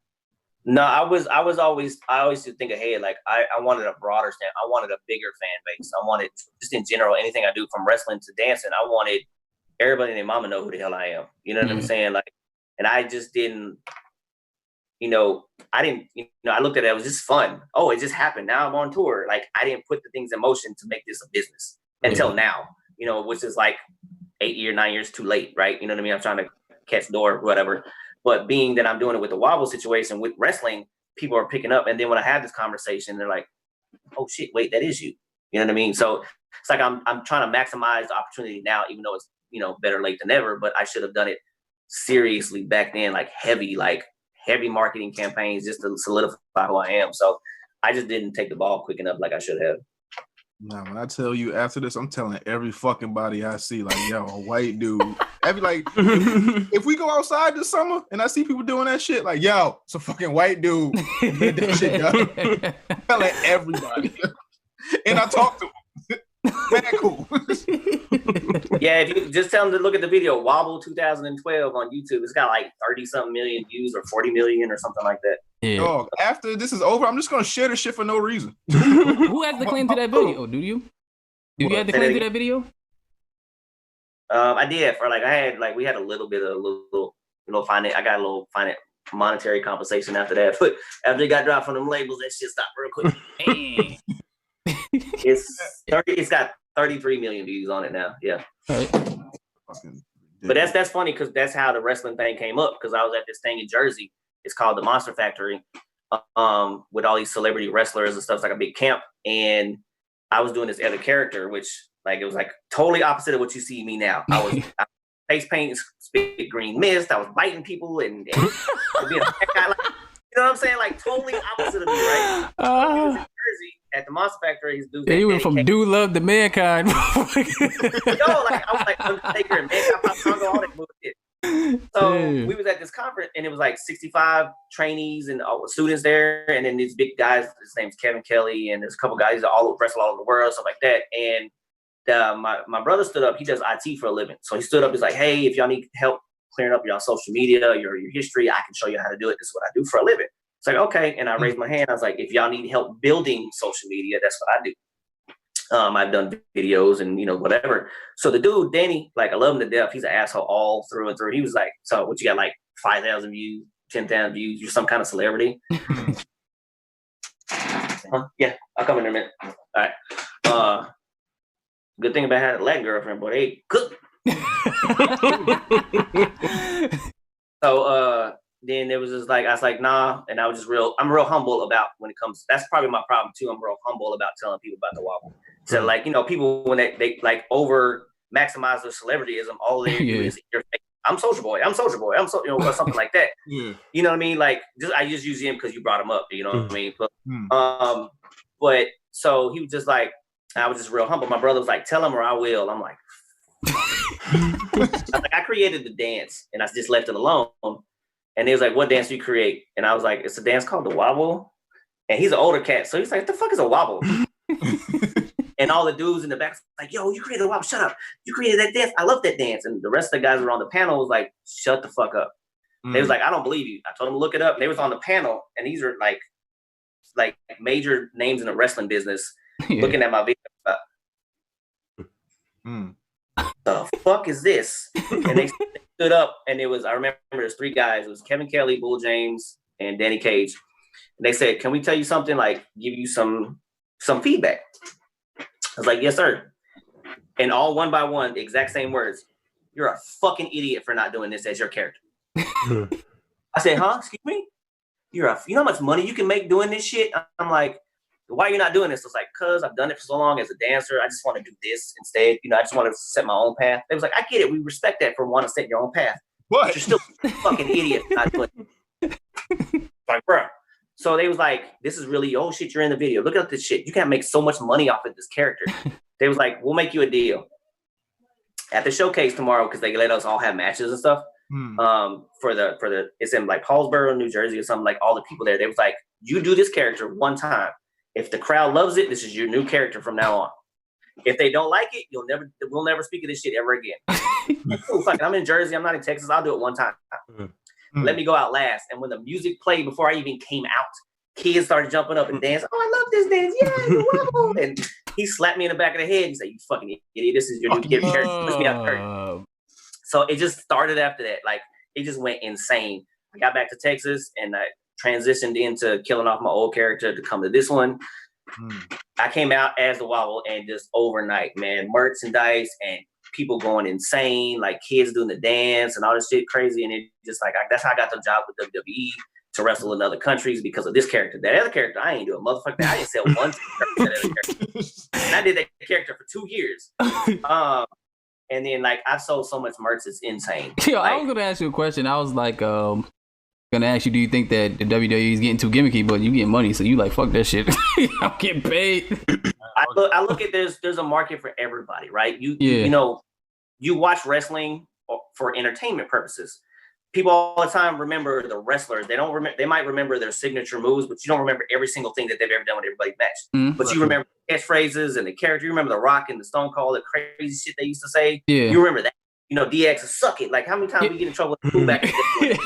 No, I always used to think ahead. Like I wanted a broader stand. I wanted a bigger fan base. I wanted just in general, anything I do from wrestling to dancing, I wanted everybody and their mama know who the hell I am. You know what I'm saying? Like, and I just didn't, I looked at it, it was just fun. Oh, it just happened. Now I'm on tour. Like I didn't put the things in motion to make this a business until now, which is like 9 years too late. Right. You know what I mean? I'm trying to catch the door, whatever. But being that I'm doing it with the Wobble situation with wrestling, people are picking up. And then when I have this conversation, they're like, oh shit, wait, that is you. You know what I mean? So it's like I'm trying to maximize the opportunity now, even though it's, better late than never, but I should have done it seriously back then, like heavy marketing campaigns just to solidify who I am. So I just didn't take the ball quick enough like I should have. Nah, when I tell you after this, I'm telling every fucking body I see, like, yo, a white dude. If we go outside this summer and I see people doing that shit, like, yo, it's a fucking white dude. Get that shit done. Telling everybody. And I talk to him. Man, cool. Yeah, if you just tell them to look at the video, Wobble 2012 on YouTube. It's got like 30-something million views or 40 million or something like that. Yeah. Dog, after this is over, I'm just gonna share this shit for no reason. Who has the claim to that video? Do you? Do you have the claim to that video? I did. For we had a little bit of finance. I got a little finance monetary compensation after that. But after it got dropped from them labels, that shit stopped real quick. It's got 33 million views on it now. Yeah. Right. But that's funny because that's how the wrestling thing came up. Because I was at this thing in Jersey. It's called the Monster Factory, with all these celebrity wrestlers and stuff. It's like a big camp, and I was doing this other character, which it was like totally opposite of what you see me now. I was face paint, spit green mist. I was biting people and being a guy, like, you know what I'm saying? Like totally opposite of me, right? He was in Jersey at the Monster Factory. His dude. He went from dude love to mankind. I was like Undertaker and Mankind, all that bullshit. So we was at this conference and it was like 65 trainees and students there, and then these big guys. His name's Kevin Kelly, and there's a couple guys that wrestle all over the world, stuff like that. And my brother stood up. He does IT for a living, so he stood up. He's like, "Hey, if y'all need help clearing up your social media, your history, I can show you how to do it. This is what I do for a living." It's like, okay, and I raised my hand. I was like, "If y'all need help building social media, that's what I do." I've done videos and whatever. So the dude, Danny, I love him to death. He's an asshole all through and through. He was like, "So what you got? Like 5,000 views, 10,000 views? You're some kind of celebrity?" Yeah, I'll come in a minute. All right. Good thing about having a Latin girlfriend, boy, they cook. So then it was just like, I was like, nah. And I'm real humble about when it comes. That's probably my problem too. I'm real humble about telling people about the Wobble. So like, people when they like over maximize their celebrityism, all they do is I'm Soldier Boy, or something like that. Yeah. You know what I mean? Like, I just use him because you brought him up. You know what I mean? But so he was just like, I was just real humble. My brother was like, tell him or I will. I'm like, I created the dance and I just left it alone. And he was like, what dance do you create? And I was like, it's a dance called the Wobble. And he's an older cat, so he's like, what the fuck is a Wobble? And all the dudes in the back like, yo, you created a Wobble, shut up. You created that dance. I love that dance. And the rest of the guys who were on the panel was like, shut the fuck up. They was like, I don't believe you. I told them to look it up. And they was on the panel, and these are like major names in the wrestling business looking at my video. The fuck is this? And they stood up, and it was, I remember there's 3 guys. It was Kevin Kelly, Bull James, and Danny Cage. And they said, can we tell you something, like give you some feedback? I was like, yes, sir. And all one by one, the exact same words. You're a fucking idiot for not doing this as your character. I said, huh? Excuse me? You know how much money you can make doing this shit? I'm like, why are you not doing this? It's like, cause I've done it for so long as a dancer. I just want to do this instead. I just want to set my own path. It was like, I get it. We respect that for wanting to set your own path. What? But you're still a fucking idiot for not doing it. Like, bro. So they was like, this is really, oh shit, you're in the video. Look at this shit. You can't make so much money off of this character. They was like, we'll make you a deal. At the showcase tomorrow, because they let us all have matches and stuff. For the it's in like Paulsboro, New Jersey or something, like all the people there. They was like, you do this character one time. If the crowd loves it, this is your new character from now on. If they don't like it, we'll never speak of this shit ever again. Oh, fuck it, I'm in Jersey, I'm not in Texas, I'll do it one time. Let me go out last. And when the music played before I even came out, kids started jumping up and dancing. Oh, I love this dance. Yeah, and he slapped me in the back of the head. He said, you fucking idiot, this is your new character. Push me out there. So it just started after that. Like, it just went insane. I got back to Texas and I transitioned into killing off my old character to come to this one. I came out as the Wobble, and just overnight, man, merchandise and people going insane, like kids doing the dance and all this shit crazy. And it just like, that's how I got the job with WWE, to wrestle in other countries because of this character. That other character, I ain't doing motherfucker. I didn't sell one character. And I did that character for 2 years. And then like I've sold so much merch, it's insane. Yo, I was gonna ask you a question. I was like, gonna ask you, do you think that the WWE is getting too gimmicky, but you get money, so you like fuck that shit? I'm getting paid. I look at there's a market for everybody, right? You know, you watch wrestling for entertainment purposes. People all the time remember the wrestlers. They don't remember. They might remember their signature moves, but you don't remember every single thing that they've ever done with everybody's match. But you remember catchphrases and the character. You remember The Rock and the Stone Cold, the crazy shit they used to say. Yeah. You remember that. You know, DX is suck it. Like, how many times we get in trouble with the back?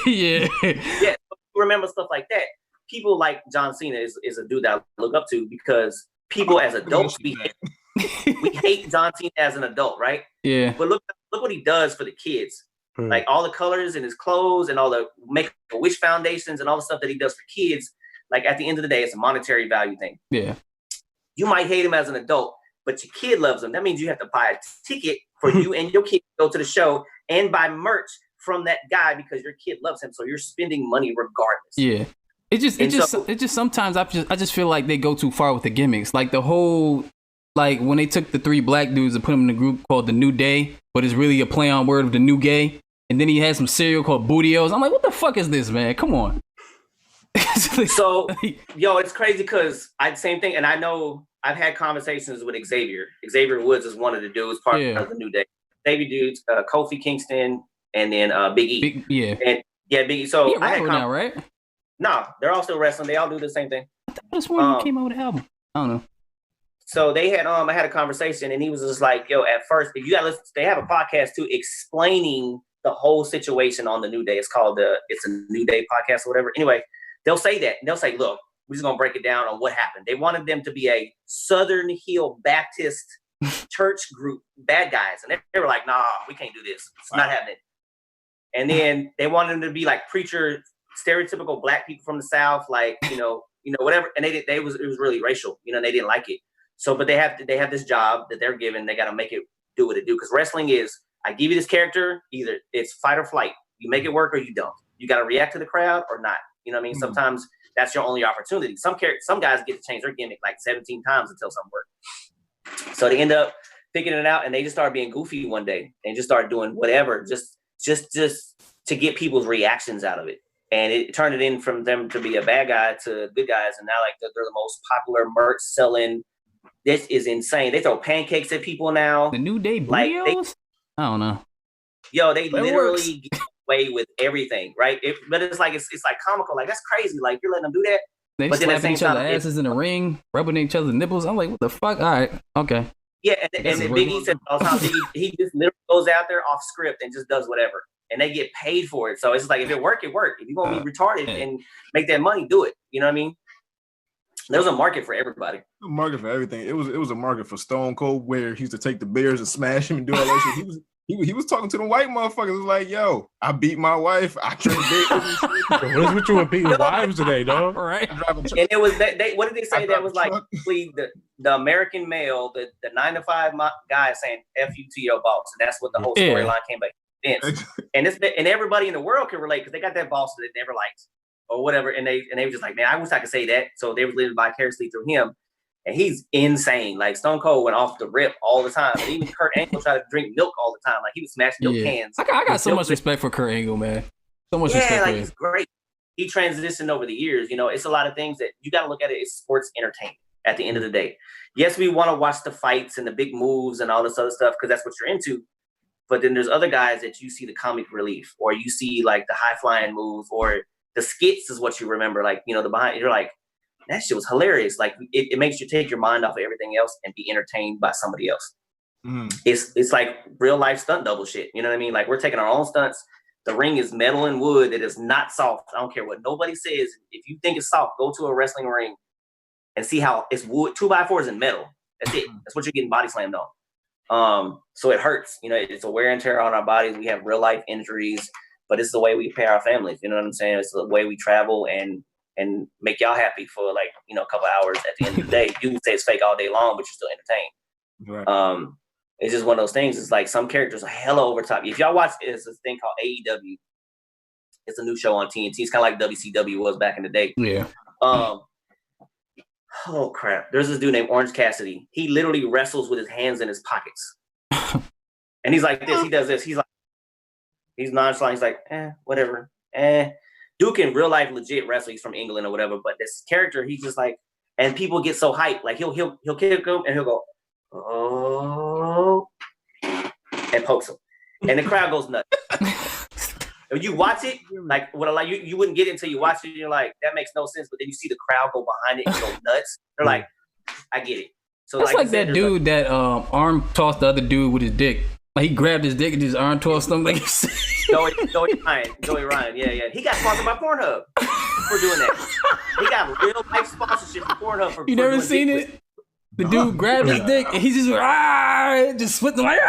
Yeah. Yeah. You remember stuff like that. People like John Cena is a dude that I look up to because people as adults we hate John Cena as an adult, right? Yeah. But look what he does for the kids. Like all the colors in his clothes and all the Make-A-Wish foundations and all the stuff that he does for kids. Like at the end of the day, it's a monetary value thing. Yeah. You might hate him as an adult, but your kid loves him. That means you have to buy a ticket for you and your kid to go to the show and buy merch from that guy because your kid loves him. So you're spending money regardless. Yeah. It just sometimes I just feel like they go too far with the gimmicks. Like the whole, like when they took the 3 black dudes and put them in a group called the New Day, but it's really a play on word of the New Gay. And then he had some cereal called Bootios. I'm like, what the fuck is this, man? Come on. So, yo, it's crazy because same thing. And I know I've had conversations with Xavier. Xavier Woods is one of the dudes, part of the New Day. Xavier dudes, Kofi Kingston, and then Big E. Big E. So I had now, right? No, they're all still wrestling. They all do the same thing. I just wanted came out with an album. I don't know. So they had I had a conversation, and he was just like, yo, at first, if you got to listen, they have a podcast too explaining the whole situation on the New Day. It's called it's a New Day podcast or whatever. Anyway, they'll say that, and they'll say, look, we're just gonna break it down on what happened. They wanted them to be a Southern Hill Baptist church group, bad guys, and they were like, nah, we can't do this. It's not happening. And then they wanted them to be like preacher, stereotypical black people from the South, like you know whatever. And it was really racial. You know, they didn't like it. So, but they have this job that they're given. They got to make it do what it do because wrestling is. I give you this character, either it's fight or flight. You make it work or you don't. You got to react to the crowd or not. You know what I mean? Sometimes that's your only opportunity. Some guys get to change their gimmick like 17 times until something works. So they end up picking it out, and they just started being goofy one day and just started doing whatever, just to get people's reactions out of it. And it turned it in from them to be a bad guy to good guys. And now like they're the most popular merch selling. This is insane. They throw pancakes at people now. The New Day Bootios? I don't know. Yo, they literally get away with everything, right? But it's like comical. Like, that's crazy. Like, you're letting them do that. They slapping each other's asses in the ring, rubbing each other's nipples. I'm like, what the fuck? All right, okay. Yeah, and Big E said all the time, he just literally goes out there off script and just does whatever. And they get paid for it. So it's like, if it work, it work. If you're going to be retarded and make that money, do it. You know what I mean? There was a market for everybody. A market for everything. It was a market for Stone Cold, where he used to take the bears and smash him and do all that shit. He was talking to the white motherfuckers. It was like, yo, I beat my wife. I drink beers. What is with you with beating wives today, dog? Right. And it was what did they say? That was like the American male, the 9-to-5 guy saying "F you to your boss," and that's what the whole storyline came back. And everybody in the world can relate because they got that boss that they never liked or whatever, and they were just like, man, I wish I could say that. So they were living vicariously through him, and he's insane. Like, Stone Cold went off the rip all the time, and even Kurt Angle tried to drink milk all the time. Like, he would smash milk cans. I got so much respect for Kurt Angle, man. So much respect for him. He's great. He transitioned over the years. You know, it's a lot of things that you got to look at it as sports entertainment at the end of the day. Yes, we want to watch the fights and the big moves and all this other stuff because that's what you're into. But then there's other guys that you see the comic relief, or you see like the high flying moves, or the skits is what you remember. Like, you know, the behind, you're like, that shit was hilarious. Like, it makes you take your mind off of everything else and be entertained by somebody else. It's like real life stunt double shit. You know what I mean? Like, we're taking our own stunts. The ring is metal and wood. It is not soft. I don't care what nobody says. If you think it's soft, go to a wrestling ring and see how it's wood. 2x4s and metal. That's it. That's what you're getting body slammed on. So it hurts. You know, it's a wear and tear on our bodies. We have real life injuries, but it's the way we pay our families. You know what I'm saying? It's the way we travel and make y'all happy for, like, you know, a couple hours at the end of the day. You can say it's fake all day long, but you're still entertained. Right. It's just one of those things. It's like some characters are hella over top. If y'all watch, it's this thing called AEW. It's a new show on TNT. It's kind of like WCW was back in the day. Yeah. Oh crap! There's this dude named Orange Cassidy. He literally wrestles with his hands in his pockets, and he's like this. He does this. He's nonchalant. He's like, whatever. Duke in real life legit wrestle. He's from England or whatever. But this character, he's just like, and people get so hyped. Like he'll kick him and he'll go, oh, and pokes him, and the crowd goes nuts. If you watch it, like you wouldn't get it until you watch it. And you're like, that makes no sense. But then you see the crowd go behind it and go nuts. They're like, I get it. So that's like that dude that arm tossed the other dude with his dick. Like, he grabbed his dick and just arm tossed him. Like, Joey Ryan. Yeah. He got sponsored by Pornhub for doing that. He got real life sponsorship from Pornhub for. You never seen it? The dude grabbed his dick and he just flipped him like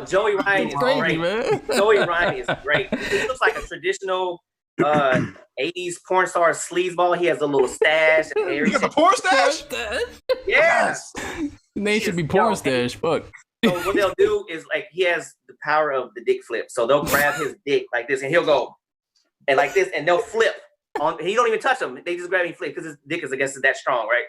Joey Ryan is crazy, great. Man. Joey Ryan is great. He looks like a traditional 80s porn star sleazeball. He has a little stash. He has a porn stash? Yes. The name should be porn stash. Fuck. So what they'll do is, like, he has the power of the dick flip. So they'll grab his dick like this and he'll go and like this and they'll flip. He don't even touch him. They just grab and flip because his dick is, I guess, is that strong, right?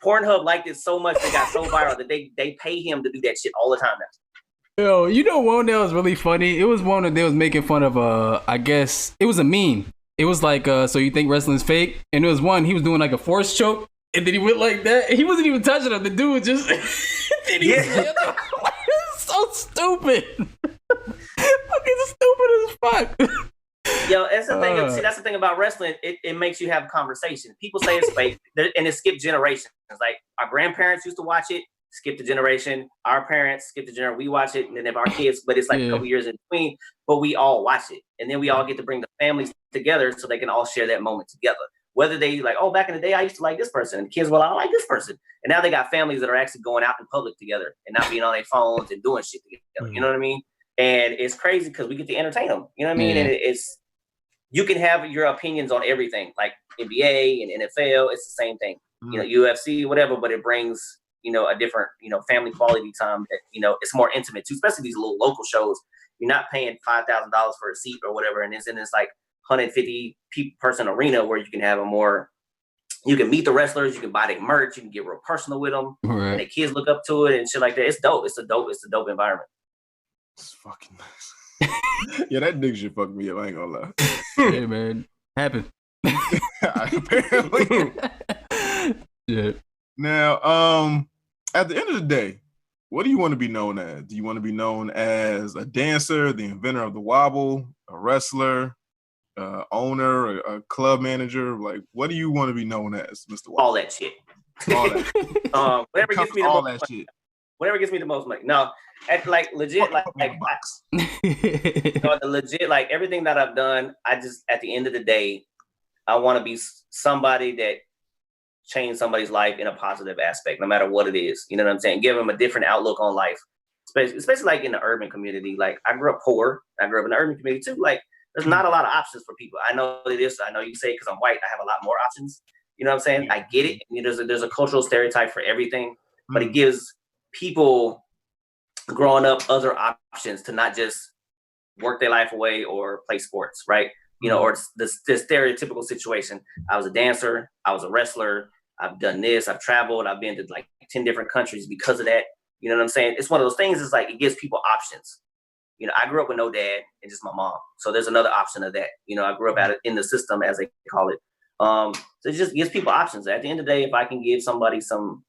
Pornhub liked it so much, they got so viral that they pay him to do that shit all the time now. Yo, you know one that was really funny? It was one that they was making fun of, I guess, it was a meme. It was like, so you think wrestling's fake? And it was one, he was doing like a force choke, and then he went like that. He wasn't even touching him. The dude was just... It's so stupid. Fucking stupid as fuck. Yo, that's the thing. See, that's the thing about wrestling. It makes you have a conversation. People say it's fake, and it skipped generations. Like, our grandparents used to watch it, skip the generation. Our parents skip the generation. We watch it, and then if our kids, but it's like a couple years in between. But we all watch it, and then we all get to bring the families together so they can all share that moment together. Whether they like, oh, back in the day, I used to like this person, and the kids, well, I like this person, and now they got families that are actually going out in public together and not being on their phones and doing shit together. You know what I mean? And it's crazy because we get to entertain them. You know what I mean? And it's, you can have your opinions on everything, like NBA and NFL. It's the same thing. You know, UFC, whatever, but it brings, you know, a different, you know, family quality time that, you know, it's more intimate too, especially these little local shows. You're not paying $5,000 for a seat or whatever, and it's in this like 150 person arena where you can have a more You can meet the wrestlers, you can buy their merch, you can get real personal with them, and their kids look up to it and shit like that. It's dope. It's a dope environment. It's fucking nice. Yeah, that nigga shit fucked me up. I ain't gonna lie. Yeah, man, happened. Apparently. Yeah. Now, at the end of the day, what do you want to be known as? Do you want to be known as a dancer, the inventor of the wobble, a wrestler, owner, a club manager? Like, what do you want to be known as, Mr. Wobble? All that shit. All that. Whatever gets me the most money. Shit. Whatever gets me the most money. No, like legit, the legit, like everything that I've done, I just at the end of the day, I want to be somebody that changed somebody's life in a positive aspect, no matter what it is. You know what I'm saying? Give them a different outlook on life, especially like in the urban community. Like I grew up poor. I grew up in the urban community too. Like there's not a lot of options for people. I know it is. I know you say because I'm white, I have a lot more options. You know what I'm saying? I get it. You know, there's a cultural stereotype for everything, but it gives people growing up other options to not just work their life away or play sports, right? You know, or the stereotypical situation. I was a dancer. I was a wrestler. I've done this. I've traveled. I've been to like 10 different countries because of that. You know what I'm saying? It's one of those things. It's like it gives people options. You know, I grew up with no dad and just my mom. So there's another option of that. You know, I grew up in the system, as they call it. So it just gives people options. At the end of the day, if I can give somebody some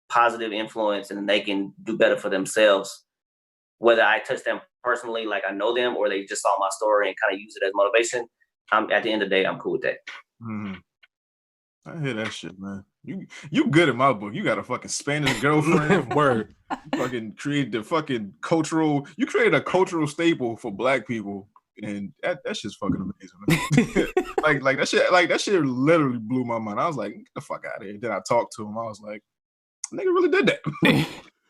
positive influence and they can do better for themselves, whether I touch them personally, like I know them, or they just saw my story and kind of use it as motivation, at the end of the day, I'm cool with that. I hear that shit, man. You good in my book. You got a fucking Spanish girlfriend. Word. You fucking created the fucking you created a cultural staple for Black people. And that shit's fucking amazing, man. like that shit literally blew my mind. I was like, get the fuck out of here. Then I talked to him. I was like, nigga really did that.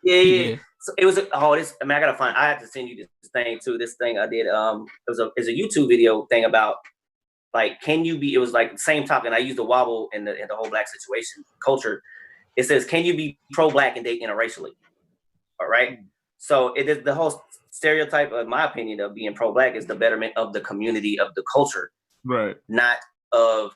Yeah. So it was I have to send you this thing too. This thing I did, it's a YouTube video thing about like, it was like the same topic, and I used the wobble and the whole Black situation culture. It says, can you be pro-Black and date interracially? All right. So it is the whole stereotype, in my opinion, of being pro-Black is the betterment of the community, of the culture, right? Not of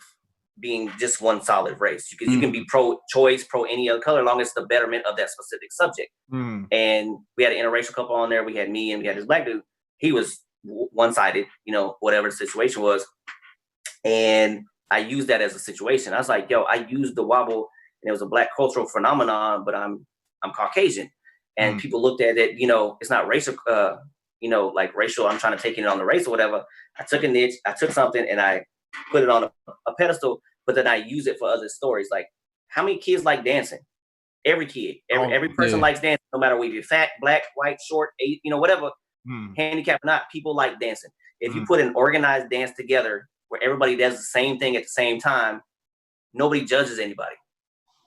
being just one solid race. You can be pro-choice, pro any other color, as long as it's the betterment of that specific subject. And we had an interracial couple on there. We had me and we had this Black dude. He was one-sided, you know, whatever the situation was. And I used that as a situation. I was like, yo, I used the wobble, and it was a Black cultural phenomenon, but I'm Caucasian. And people looked at it, you know, it's not racial, you know, like racial, I'm trying to take it on the race or whatever. I took a niche, I took something and I put it on a pedestal, but then I use it for other stories. Like, how many kids like dancing? Every kid, every person likes dancing, no matter whether you're fat, Black, white, short, you know, whatever, handicapped or not, people like dancing. If you put an organized dance together where everybody does the same thing at the same time, nobody judges anybody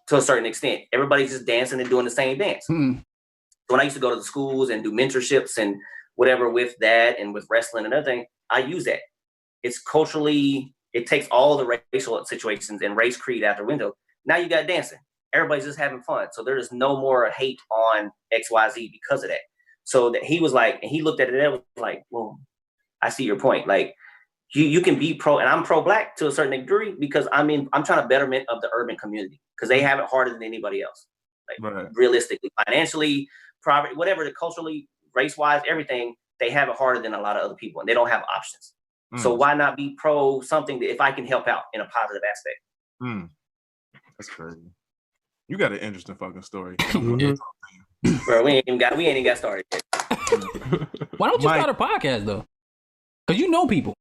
to a certain extent. Everybody's just dancing and doing the same dance. When I used to go to the schools and do mentorships and whatever with that and with wrestling and everything, I use that. It's culturally, it takes all the racial situations and race creed out the window. Now you got dancing. Everybody's just having fun. So there is no more hate on XYZ because of that. So that he was like, and he looked at it and was like, well, I see your point. Like you can be pro, and I'm pro-Black to a certain degree because I'm trying to betterment of the urban community because they have it harder than anybody else. Like realistically, financially, private, whatever, the culturally, race-wise, everything, they have it harder than a lot of other people, and they don't have options. So why not be pro something that if I can help out in a positive aspect? That's crazy. You got an interesting fucking story. Bro, we ain't even got started yet. Why don't you start a podcast though? Because you know people.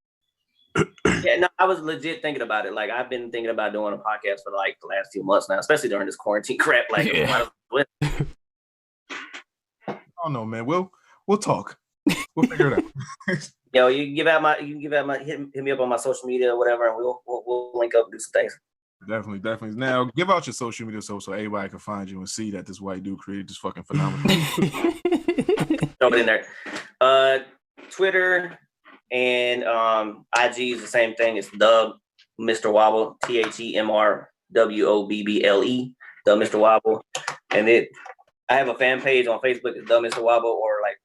Yeah, no, I was legit thinking about it. Like I've been thinking about doing a podcast for like the last few months now, especially during this quarantine crap. Like, I don't know, man. We'll talk. We'll figure it out. Yo, you can hit me up on my social media or whatever, and we'll link up and do some things. Definitely. Now, give out your social media so everybody can find you and see that this white dude created this fucking phenomenon. Throw it in there. Twitter and IG is the same thing. It's the Mr. Wobble, TheMrWobble, the Mr. Wobble, and I have a fan page on Facebook. It's the Mr. Wobble, or like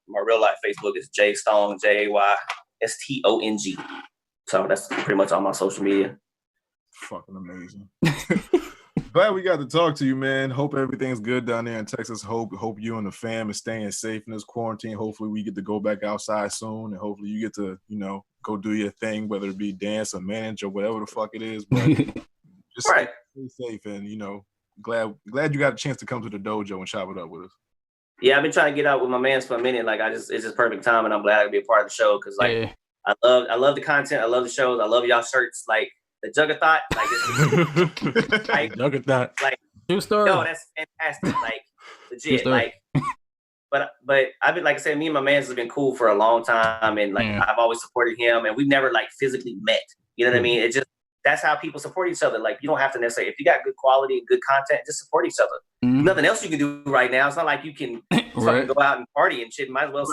my real life Facebook is J Stong, JAYSTONG. So that's pretty much all my social media. Fucking amazing. Glad we got to talk to you, man. Hope everything's good down there in Texas. Hope you and the fam is staying safe in this quarantine. Hopefully we get to go back outside soon, and hopefully you get to, go do your thing, whether it be dance or manage or whatever the fuck it is. But just stay safe, and glad you got a chance to come to the dojo and chop it up with us. Yeah, I've been trying to get out with my mans for a minute. Like it's just perfect time, and I'm glad to be a part of the show because I love the content. I love the shows. I love y'all shirts. Like the Juggerthought, like Juggerthought, like true story. No, that's fantastic. Like legit. Like, but I've been, like I said, me and my mans has been cool for a long time, and like I've always supported him, and we've never like physically met. You know what I mean? It just that's how people support each other. Like you don't have to necessarily, if you got good quality and good content, just support each other. Nothing else you can do right now. It's not like you can fucking go out and party and shit. Might as well,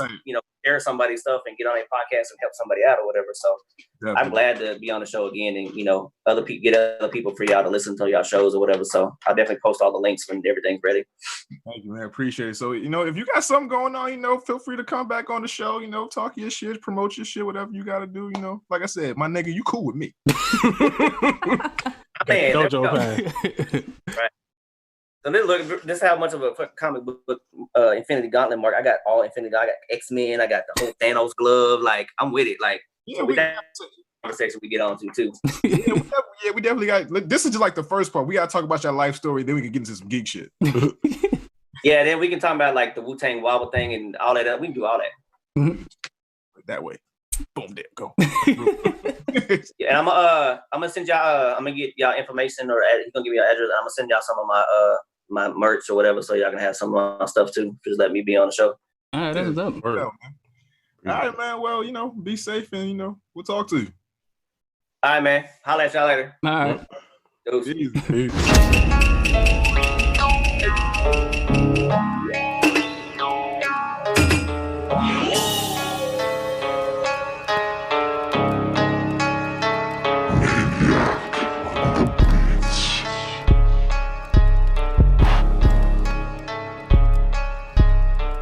share somebody's stuff and get on a podcast and help somebody out or whatever. So I'm glad to be on the show again and, other people, get other people for y'all to listen to y'all shows or whatever. So I'll definitely post all the links when everything's ready. Thank you, man. Appreciate it. So, if you got something going on, feel free to come back on the show, talk your shit, promote your shit, whatever you got to do, Like I said, my nigga, you cool with me. Man, Dojo fan. Right. So this is how much of a comic book Infinity Gauntlet mark. I got all Infinity Gauntlet. I got X-Men. I got the whole Thanos glove. Like I'm with it. Like we got conversation we get on to too. we definitely got. This is just like the first part. We got to talk about your life story. Then we can get into some geek shit. Yeah, then we can talk about like the Wu-Tang Wobble thing and all that. We can do all that. That way. Boom, there, go. Yeah, and I'm gonna send y'all. I'm gonna get y'all information, or he's gonna give me your address. I'm gonna send y'all some of my merch or whatever, so y'all can have some of my stuff too. Just let me be on the show. All right, that's up. All right, man. Well, be safe, and we'll talk to you. All right, man. Holla at y'all later. All right. Peace.